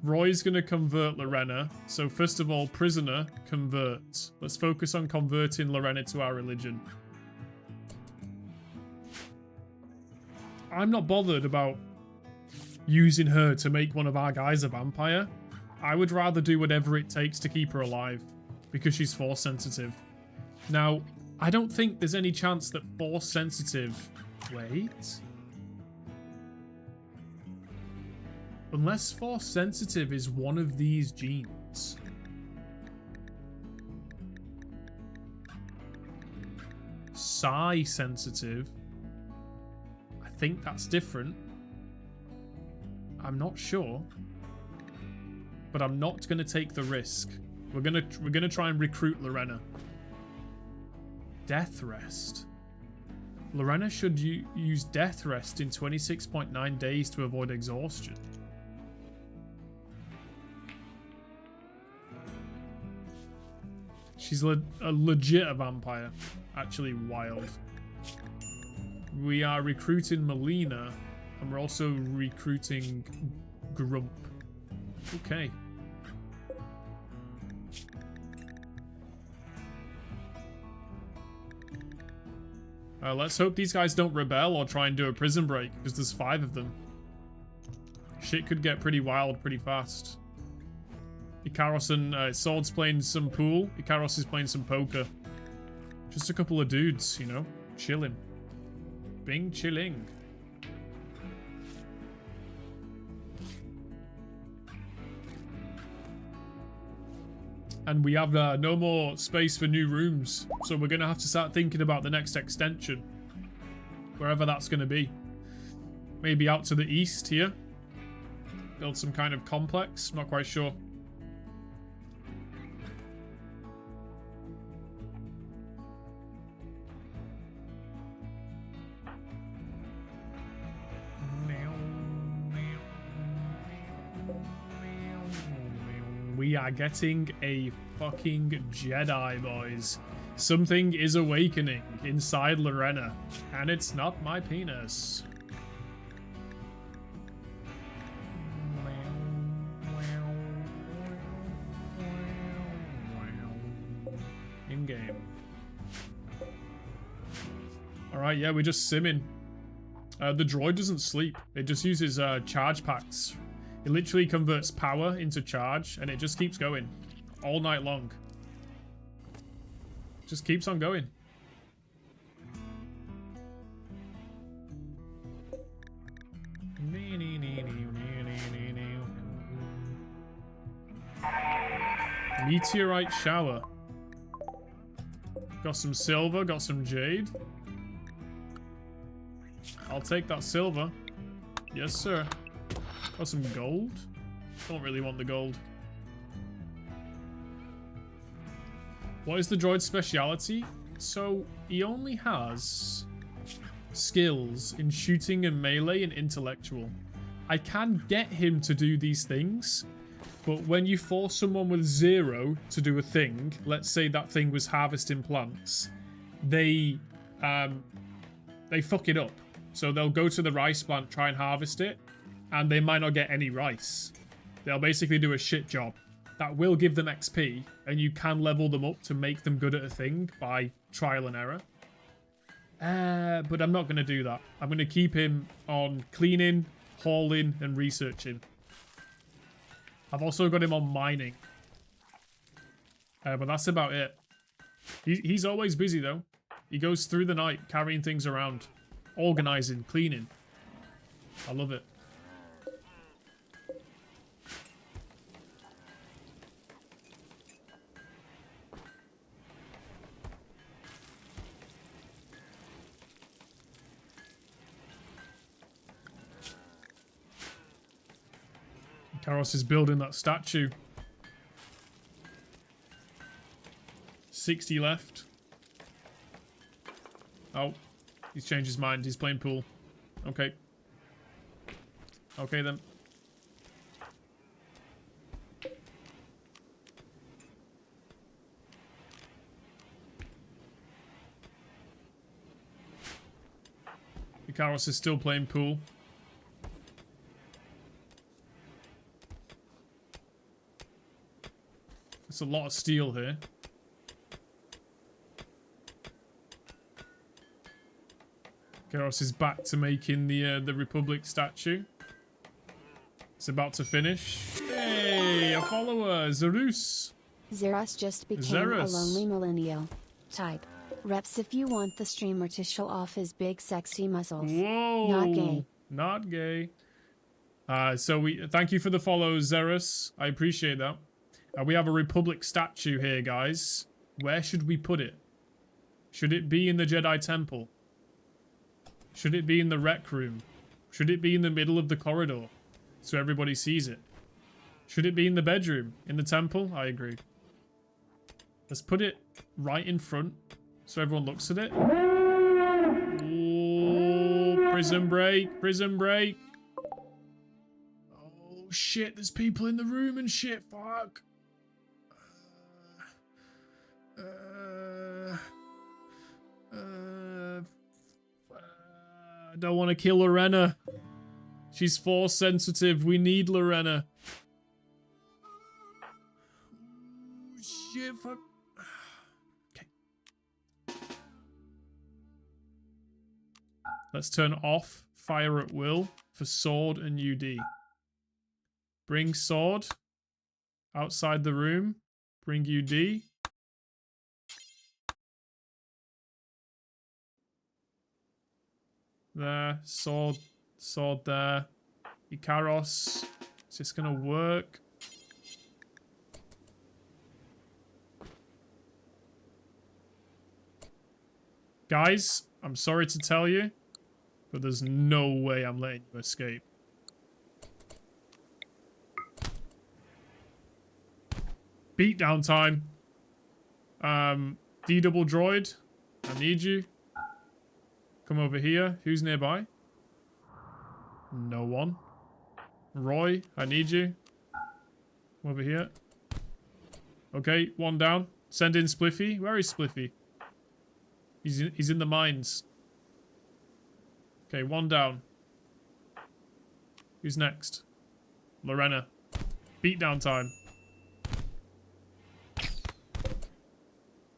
Roy's gonna convert Lorena. So first of all, prisoner, convert. Let's focus on converting Lorena to our religion. I'm not bothered about using her to make one of our guys a vampire. I would rather do whatever it takes to keep her alive. Because she's force sensitive. Now, I don't think there's any chance that force sensitive... Wait... Unless force sensitive is one of these genes. Psi sensitive. I think that's different. I'm not sure. But I'm not going to take the risk. We're gonna try and recruit Lorena. Death rest. Lorena should use death rest in 26.9 days to avoid exhaustion. She's a legit vampire. Actually wild. We are recruiting Melina. And we're also recruiting Grump. Okay. Let's hope these guys don't rebel or try and do a prison break, because there's 5 of them. Shit could get pretty wild pretty fast. Ikaros and Sword's playing some pool. Ikaros is playing some poker. Just a couple of dudes, you know, chilling. Bing chilling. And we have no more space for new rooms. So we're going to have to start thinking about the next extension. Wherever that's going to be. Maybe out to the east here. Build some kind of complex. Not quite sure. We are getting a fucking Jedi, boys. Something is awakening inside Lorena, and it's not my penis. In-game. Alright, yeah, we're just simming. The droid doesn't sleep. It just uses charge packs. It literally converts power into charge, and it just keeps going all night long. Just keeps on going. Meteorite shower. Got some silver, got some jade. I'll take that silver. Yes, sir. Got some gold. Don't really want the gold. What is the droid's speciality? So, he only has skills in shooting and melee and intellectual. I can get him to do these things, but when you force someone with 0 to do a thing, let's say that thing was harvesting plants, they fuck it up. So they'll go to the rice plant, try and harvest it, and they might not get any rice. They'll basically do a shit job. That will give them XP, and you can level them up to make them good at a thing by trial and error. But I'm not going to do that. I'm going to keep him on cleaning, hauling, and researching. I've also got him on mining. But that's about it. He's always busy, though. He goes through the night carrying things around. Organizing, cleaning. I love it. Karos is building that statue. 60 left. Oh, he's changed his mind. He's playing pool. Okay. Okay then. Karos is still playing pool. It's a lot of steel here. Karos is back to making the Republic statue. It's about to finish. Hey, a follower, Zerus. Zerus just became a lonely millennial. Type. Reps if you want the streamer to show off his big sexy muscles. Whoa. Not gay. Not gay. So we thank you for the follow, Zerus. I appreciate that. We have a Republic statue here, guys. Where should we put it? Should it be in the Jedi Temple? Should it be in the rec room? Should it be in the middle of the corridor so everybody sees it? Should it be in the bedroom? In the temple? I agree. Let's put it right in front so everyone looks at it. Ooh, prison break, prison break. Oh shit, there's people in the room and shit, fuck. I don't want to kill Lorena. She's force sensitive. We need Lorena. Oh, shit, fuck. Okay. Let's turn off fire at will for sword and UD. Bring sword outside the room. Bring UD. There, sword there. Ikaros. Is this gonna work? Guys, I'm sorry to tell you, but there's no way I'm letting you escape. Beatdown time. D-double droid, I need you. Come over here. Who's nearby? No one. Roy, I need you. Come over here. Okay, one down. Send in Spliffy. Where is Spliffy? He's in the mines. Okay, one down. Who's next? Lorena. Beatdown time.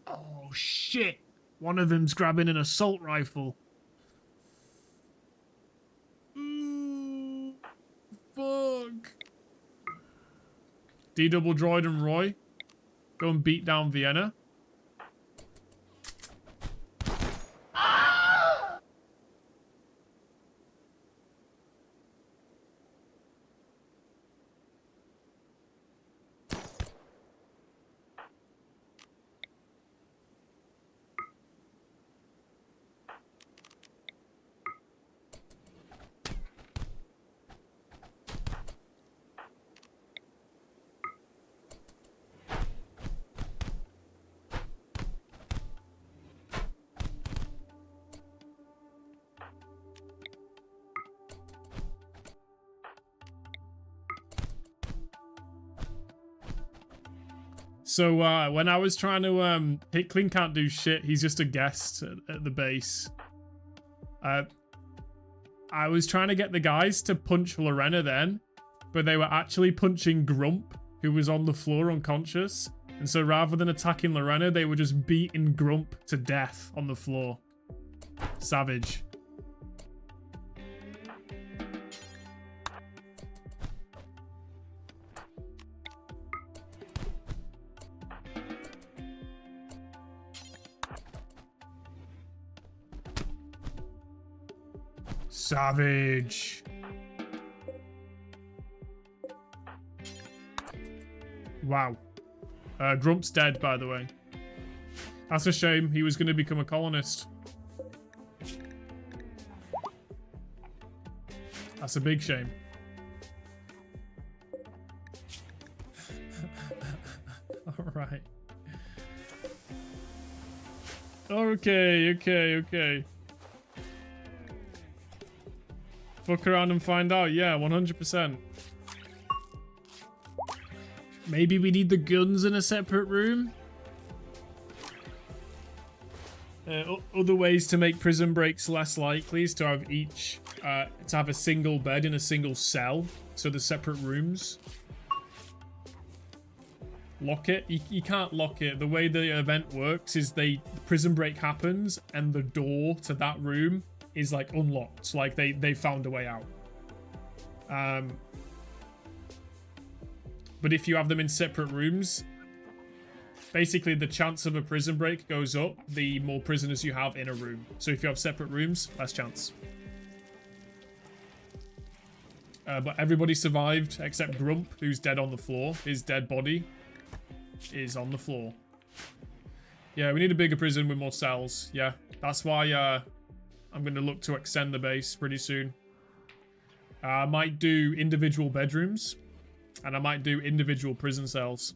Oh, shit. One of them's grabbing an assault rifle. Fuck. D-double droid and Roy. Go and beat down Vienna. So when I was trying to Hickling can't do shit, he's just a guest at the base. I was trying to get the guys to punch Lorena then, but they were actually punching Grump, who was on the floor unconscious. And so rather than attacking Lorena, they were just beating Grump to death on the floor. Savage. Savage. Wow. Grump's dead, by the way. That's a shame. He was going to become a colonist. That's a big shame. Alright. Okay. Fuck around and find out. Yeah, 100%. Maybe we need the guns in a separate room? Other ways to make prison breaks less likely is to have each... to have a single bed in a single cell. So the separate rooms. Lock it? You can't lock it. The way the event works is the prison break happens and the door to that room is like unlocked. Like they found a way out. But if you have them in separate rooms, basically the chance of a prison break goes up the more prisoners you have in a room. So if you have separate rooms, less chance. But everybody survived except Grump, who's dead on the floor. His dead body is on the floor. Yeah, we need a bigger prison with more cells. Yeah, that's why I'm going to look to extend the base pretty soon. I might do individual bedrooms. And I might do individual prison cells.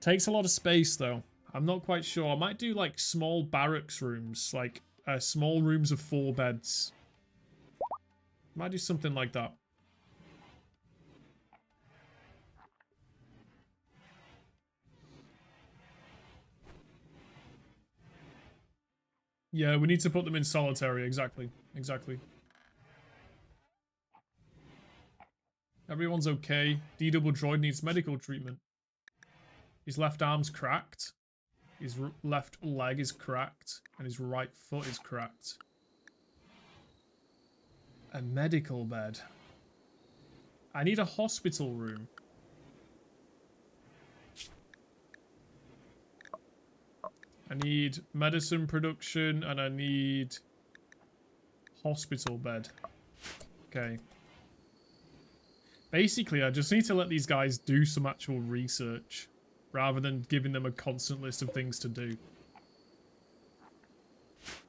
Takes a lot of space, though. I'm not quite sure. I might do, like, small barracks rooms. Like, small rooms of 4 beds. Might do something like that. Yeah, we need to put them in solitary. Exactly. Everyone's okay. D-double droid needs medical treatment. His left arm's cracked. His left leg is cracked. And his right foot is cracked. A medical bed. I need a hospital room. I need medicine production and I need hospital bed. Okay. Basically, I just need to let these guys do some actual research rather than giving them a constant list of things to do.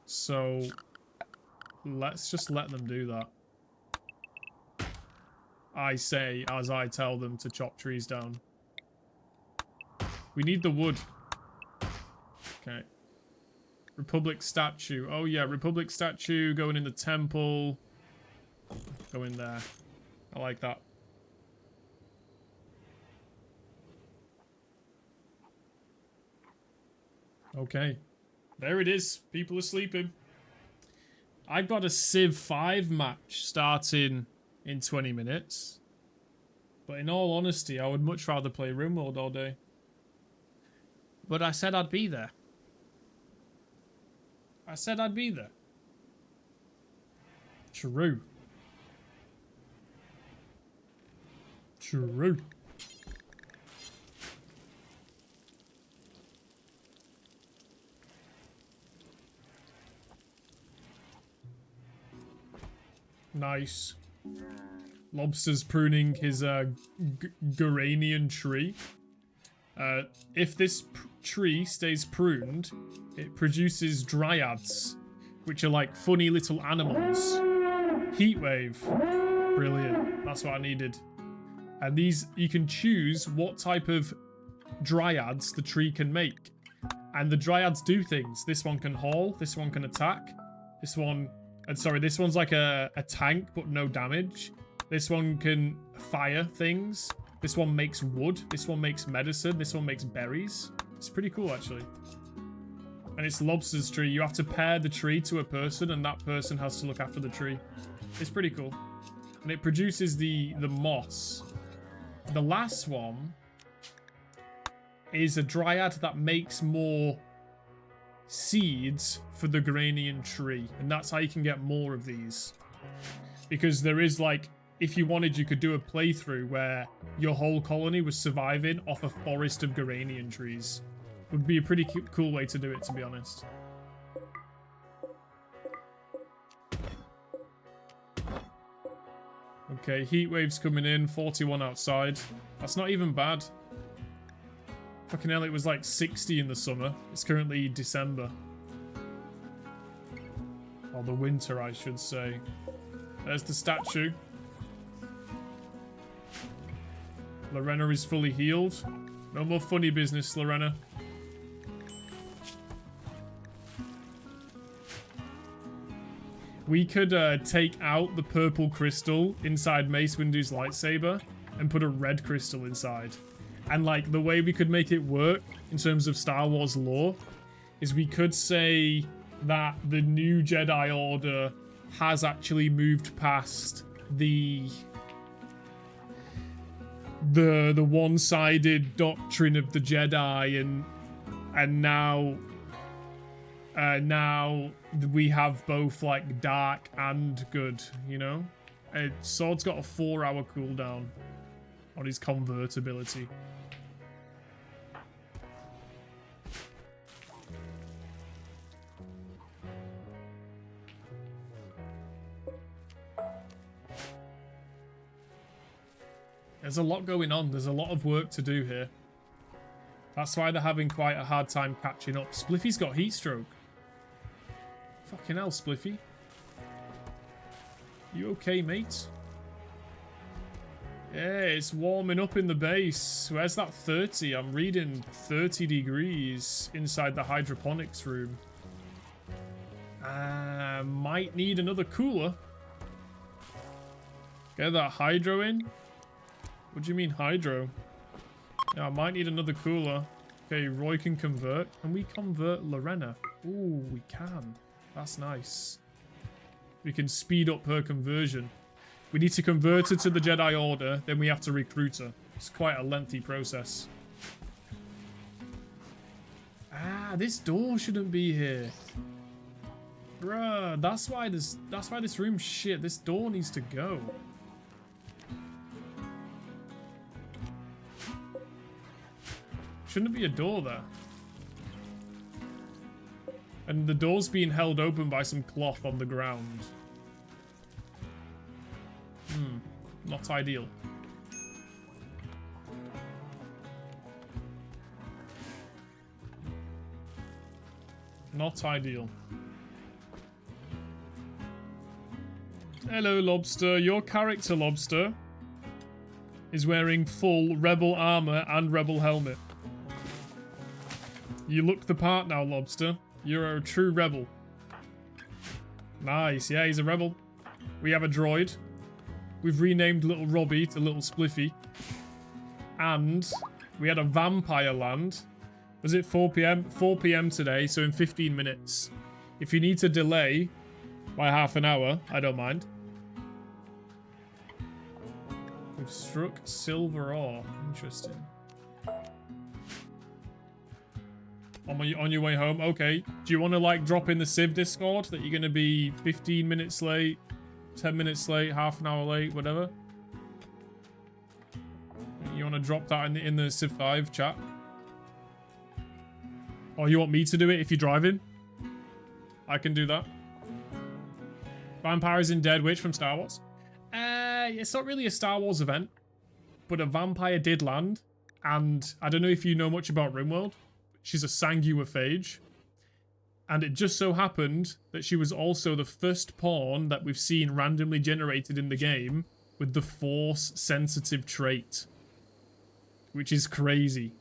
So let's just let them do that. I say as I tell them to chop trees down. We need the wood. Okay. Republic statue. Oh yeah, Republic statue going in the temple. Go in there. I like that. Okay. There it is. People are sleeping. I've got a Civ 5 match starting in 20 minutes. But in all honesty, I would much rather play Rimworld all day. But I said I'd be there. I said I'd be there. True. True. Nice. Lobster's pruning his Garanian tree. If this tree stays pruned, it produces dryads, which are like funny little animals. Heatwave. Brilliant. That's what I needed. And these, you can choose what type of dryads the tree can make. And the dryads do things. This one can haul, this one can attack, this one... sorry, this one's like a tank, but no damage. This one can fire things. This one makes wood. This one makes medicine. This one makes berries. It's pretty cool, actually. And it's Lobster's tree. You have to pair the tree to a person, and that person has to look after the tree. It's pretty cool. And it produces the moss. The last one is a dryad that makes more seeds for the Garanian tree, and that's how you can get more of these. Because there is, like, if you wanted, you could do a playthrough where your whole colony was surviving off a forest of Garanian trees. Would be a pretty cool way to do it, to be honest. Okay, heat waves coming in, 41 outside. That's not even bad. Fucking hell, it was like 60 in the summer. It's currently December. Or the winter, I should say. There's the statue. Lorena is fully healed. No more funny business, Lorena. We could take out the purple crystal inside Mace Windu's lightsaber and put a red crystal inside. And, like, the way we could make it work in terms of Star Wars lore is we could say that the new Jedi Order has actually moved past the one-sided doctrine of the Jedi, and now we have both, like, dark and good, you know? Sword's got a 4-hour cooldown on his convertibility. There's a lot going on. There's a lot of work to do here. That's why they're having quite a hard time catching up. Spliffy's got heat stroke. Fucking hell, Spliffy. You okay, mate? Yeah, it's warming up in the base. Where's that 30? I'm reading 30 degrees inside the hydroponics room. Might need another cooler. Get that hydro in. What do you mean hydro? Yeah, I might need another cooler. Okay, Roy can convert. Can we convert Lorena? Ooh, we can. That's nice. We can speed up her conversion. We need to convert her to the Jedi Order, then we have to recruit her. It's quite a lengthy process. Ah, this door shouldn't be here. Bruh, that's why this room's shit. This door needs to go. Shouldn't be a door there. And the door's being held open by some cloth on the ground. Not ideal. Not ideal. Hello, Lobster. Your character, Lobster, is wearing full Rebel armor and Rebel helmet. You look the part now, Lobster. You're a true Rebel. Nice. Yeah, he's a Rebel. We have a droid. We've renamed Little Robbie to Little Spliffy. And we had a vampire land. Was it 4 p.m.? 4 p.m. today, so in 15 minutes. If you need to delay by half an hour, I don't mind. We've struck silver ore. Interesting. On your way home? Okay. Do you want to, like, drop in the Civ Discord that you're going to be 15 minutes late, 10 minutes late, half an hour late, whatever? You want to drop that in the Civ 5 chat? Or you want me to do it if you're driving? I can do that. Vampires in Dead Witch from Star Wars. It's not really a Star Wars event, but a vampire did land. And I don't know if you know much about Rimworld. She's a Sanguiphage. And it just so happened that she was also the first pawn that we've seen randomly generated in the game with the Force-sensitive trait. Which is crazy.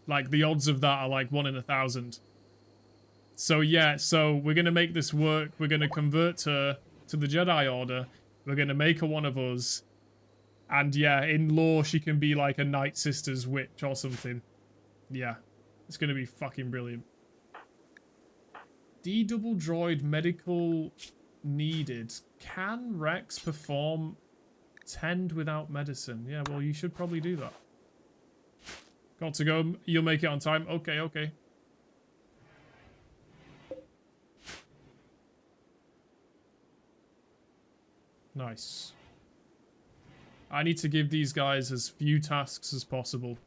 Like, the odds of that are like 1 in 1,000. So yeah, so we're going to make this work. We're going to convert her to the Jedi Order. We're going to make her one of us. And yeah, in lore, she can be like a Night Sisters witch or something. Yeah, it's going to be fucking brilliant. D-double droid medical needed. Can Rex perform tend without medicine? Yeah, well, you should probably do that. Got to go. You'll make it on time. Okay, okay. Nice. I need to give these guys as few tasks as possible.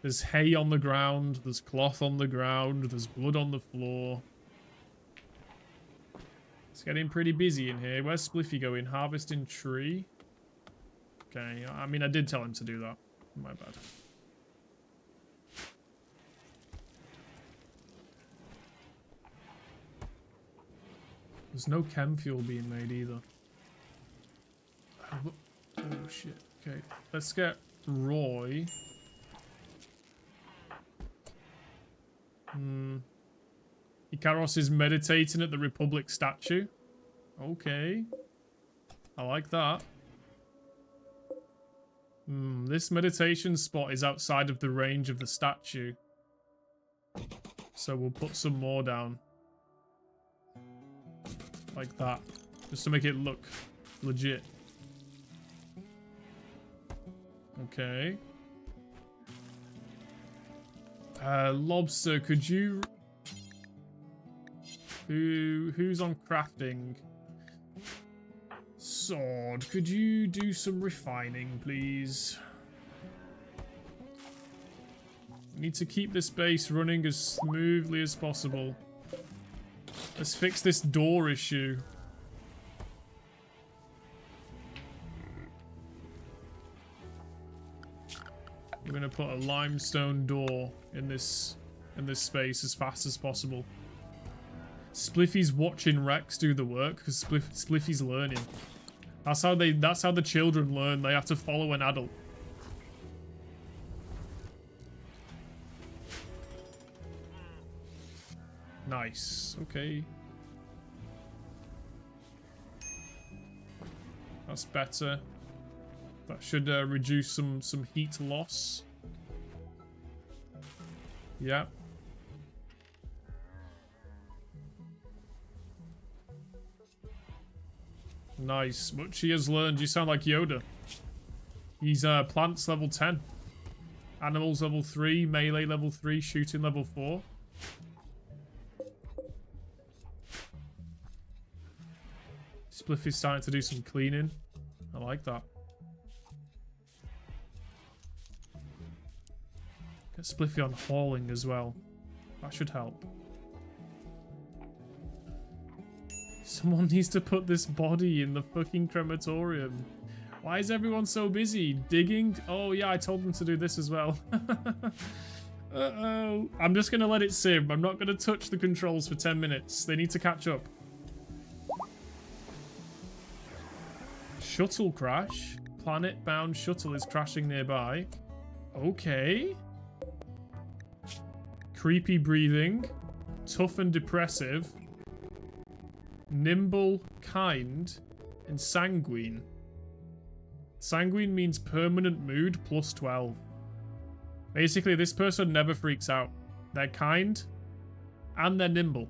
There's hay on the ground. There's cloth on the ground. There's blood on the floor. It's getting pretty busy in here. Where's Spliffy going? Harvesting tree. Okay, I mean, I did tell him to do that. My bad. There's no chem fuel being made either. Oh shit. Okay, let's get Roy. Ikaros is meditating at the Republic statue. Okay. I like that. This meditation spot is outside of the range of the statue. So we'll put some more down. Like that. Just to make it look legit. Okay. Lobster, could you... Who's on crafting? Sword, could you do some refining, please? We need to keep this base running as smoothly as possible. Let's fix this door issue. We're gonna put a limestone door in this space as fast as possible. Spliffy's watching Rex do the work because Spliffy's learning. That's how the children learn. They have to follow an adult. Nice. Okay. That's better. That should reduce some heat loss. Yeah. Nice. What she has learned. You sound like Yoda. He's plants level 10. Animals level 3. Melee level 3. Shooting level 4. Spliff is starting to do some cleaning. I like that. Get Spliffy on hauling as well. That should help. Someone needs to put this body in the fucking crematorium. Why is everyone so busy? Digging? Oh yeah, I told them to do this as well. Uh-oh. I'm just going to let it sim. I'm not going to touch the controls for 10 minutes. They need to catch up. Shuttle crash. Planet-bound shuttle is crashing nearby. Okay. Creepy breathing. Tough and depressive. Nimble, kind, and sanguine. Sanguine means permanent mood plus 12. Basically, this person never freaks out. They're kind, and they're nimble.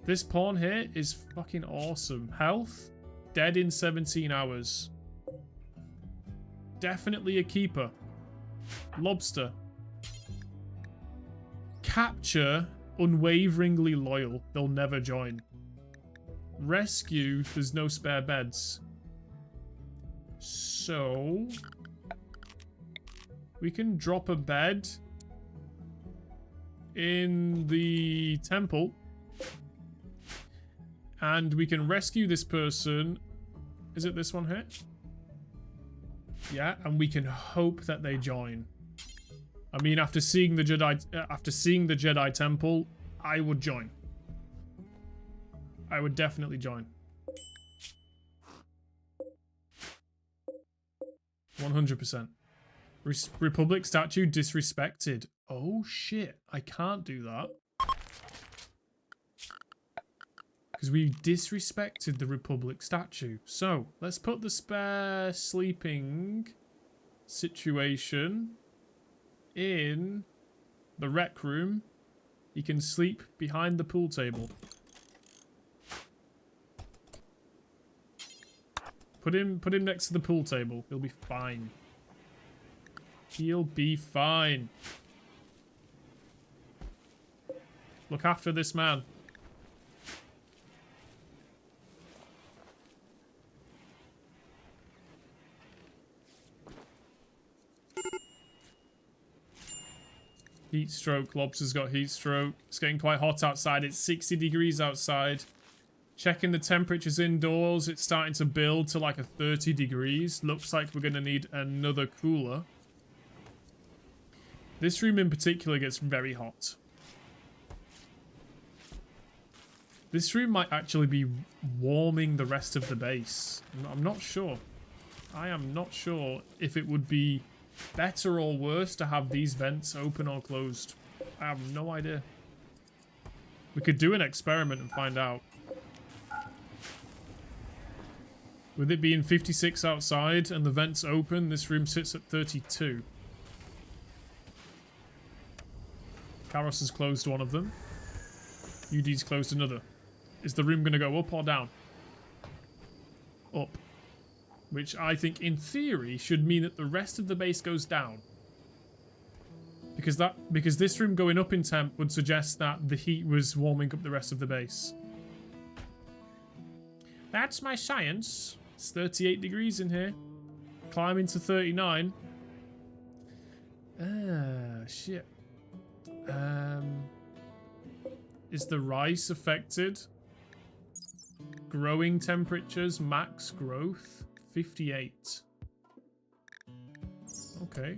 This pawn here is fucking awesome. Health, dead in 17 hours. Definitely a keeper. Lobster. Capture, unwaveringly loyal. They'll never join. Rescue, there's no spare beds. So we can drop a bed in the temple. And we can rescue this person. Is it this one here? Yeah, and we can hope that they join. I mean, after seeing the Jedi Temple, I would join. I would definitely join. 100%. Republic statue disrespected. Oh shit, I can't do that. Because we disrespected the Republic statue. So, let's put the spare sleeping situation in the rec room. He can sleep behind the pool table. Put him next to the pool table. He'll be fine. He'll be fine. Look after this man. Heat stroke. Lobster's got heat stroke. It's getting quite hot outside. It's 60 degrees outside. Checking the temperatures indoors. It's starting to build to like a 30 degrees. Looks like we're going to need another cooler. This room in particular gets very hot. This room might actually be warming the rest of the base. I'm not sure. I am not sure if it would be better or worse to have these vents open or closed. I have no idea. We could do an experiment and find out. With it being 56 outside and the vents open, this room sits at 32. Karos has closed one of them. UD's closed another. Is the room going to go up or down? Up. Which I think, in theory, should mean that the rest of the base goes down. Because this room going up in temp would suggest that the heat was warming up the rest of the base. That's my science. It's 38 degrees in here. Climbing to 39. Shit. Is the rice affected? Growing temperatures, max growth, 58. Okay.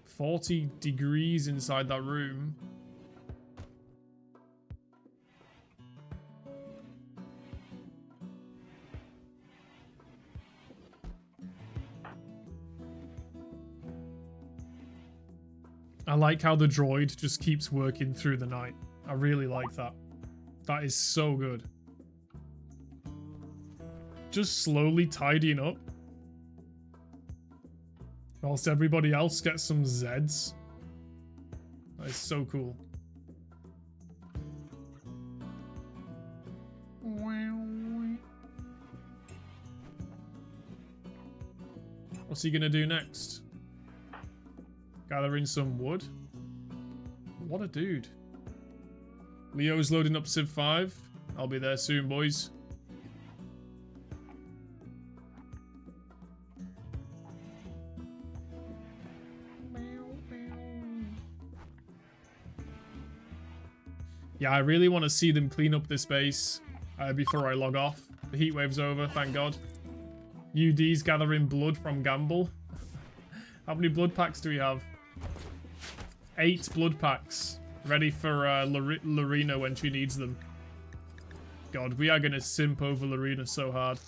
40 degrees inside that room. I like how the droid just keeps working through the night. I really like that. That is so good. Just slowly tidying up. Whilst everybody else gets some Zeds. That is so cool. What's he gonna do next? Gathering some wood. What a dude. Leo's loading up Civ 5. I'll be there soon, boys. Yeah, I really want to see them clean up this base before I log off. The heatwave's over, thank God. UD's gathering blood from Gamble. How many blood packs do we have? 8 blood packs. Ready for Lorena when she needs them. God, we are going to simp over Lorena so hard.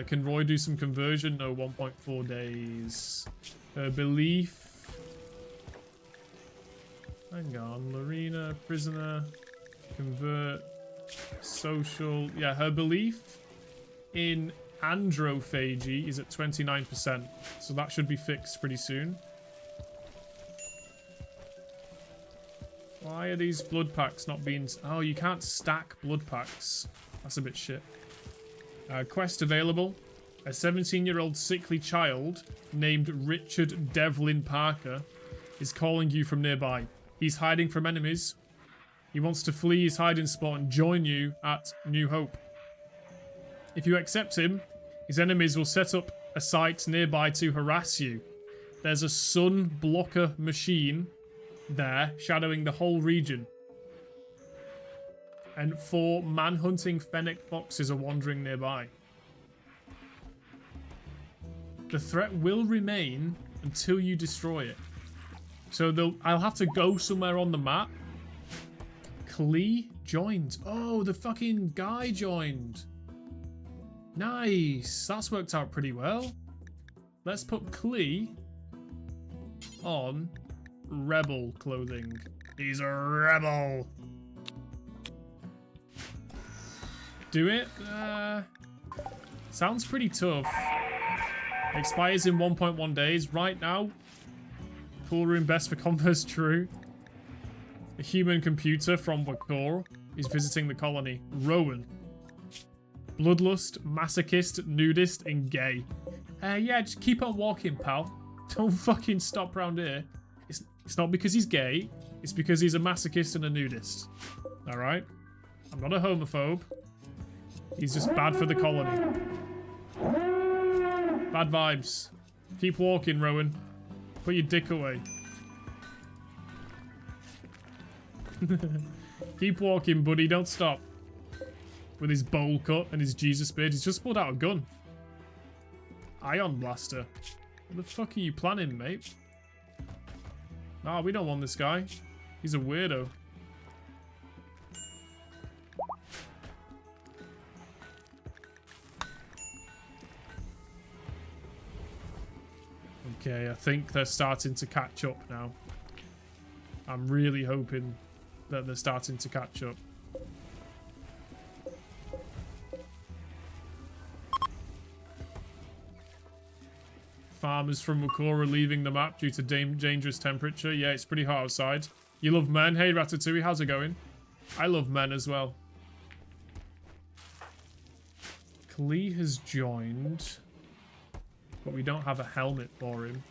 Can Roy do some conversion? No, 1.4 days. Her belief. Hang on. Lorena, prisoner. Convert. Social. Yeah, her belief in androphagy is at 29%. So that should be fixed pretty soon. Why are these blood packs not being... Oh, you can't stack blood packs. That's a bit shit. Quest available. A 17-year-old sickly child named Richard Devlin Parker is calling you from nearby. He's hiding from enemies. He wants to flee his hiding spot and join you at New Hope. If you accept him, his enemies will set up a site nearby to harass you. There's a sun blocker machine there shadowing the whole region. And 4 man-hunting fennec foxes are wandering nearby. The threat will remain until you destroy it. So I'll have to go somewhere on the map. Klee joined. Oh, the fucking guy joined. Nice. That's worked out pretty well. Let's put Klee on rebel clothing. He's a rebel. Do it? Sounds pretty tough. Expires in 1.1 days. Right now, pool room best for Converse true. A human computer from Wakor is visiting the colony. Rowan. Bloodlust, masochist, nudist, and gay. Yeah, just keep on walking, pal. Don't fucking stop round here. It's not because he's gay. It's because he's a masochist and a nudist. Alright? I'm not a homophobe. He's just bad for the colony. Bad vibes. Keep walking, Rowan. Put your dick away. Keep walking, buddy. Don't stop. With his bowl cut and his Jesus beard. He's just pulled out a gun. Ion blaster. What the fuck are you planning, mate? Nah, we don't want this guy. He's a weirdo. Okay, I think they're starting to catch up now. I'm really hoping that they're starting to catch up. Farmers from Wakor are leaving the map due to dangerous temperature. Yeah, it's pretty hot outside. You love men? Hey, Ratatouille, how's it going? I love men as well. Klee has joined, but we don't have a helmet for him.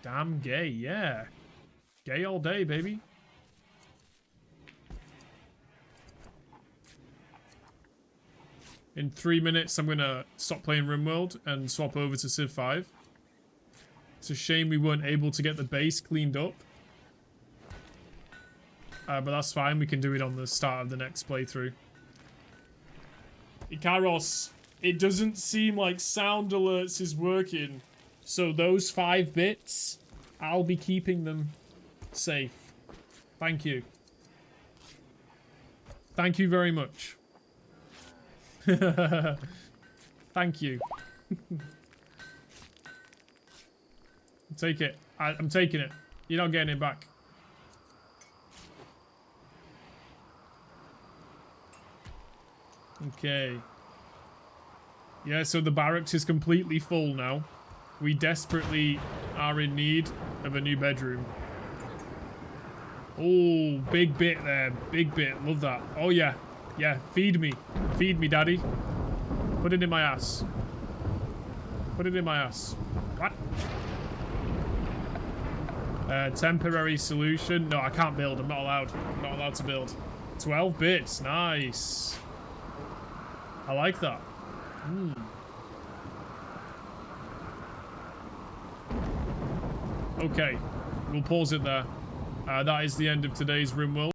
Damn gay, yeah. Gay all day, baby. In 3 minutes, I'm going to stop playing Rimworld and swap over to Civ 5. It's a shame we weren't able to get the base cleaned up. But that's fine. We can do it on the start of the next playthrough. Ikaros, it doesn't seem like sound alerts is working. So those 5 bits, I'll be keeping them safe. Thank you. Thank you very much. Thank you. Take it. I'm taking it. You're not getting it back. Okay. Yeah, so the barracks is completely full now. We desperately are in need of a new bedroom. Oh, big bit there. Big bit. Love that. Oh, yeah. Yeah, feed me. Feed me, daddy. Put it in my ass. Put it in my ass. What? Temporary solution. No, I can't build. I'm not allowed. I'm not allowed to build. 12 bits. Nice. I like that. Okay. We'll pause it there. That is the end of today's Rimworld.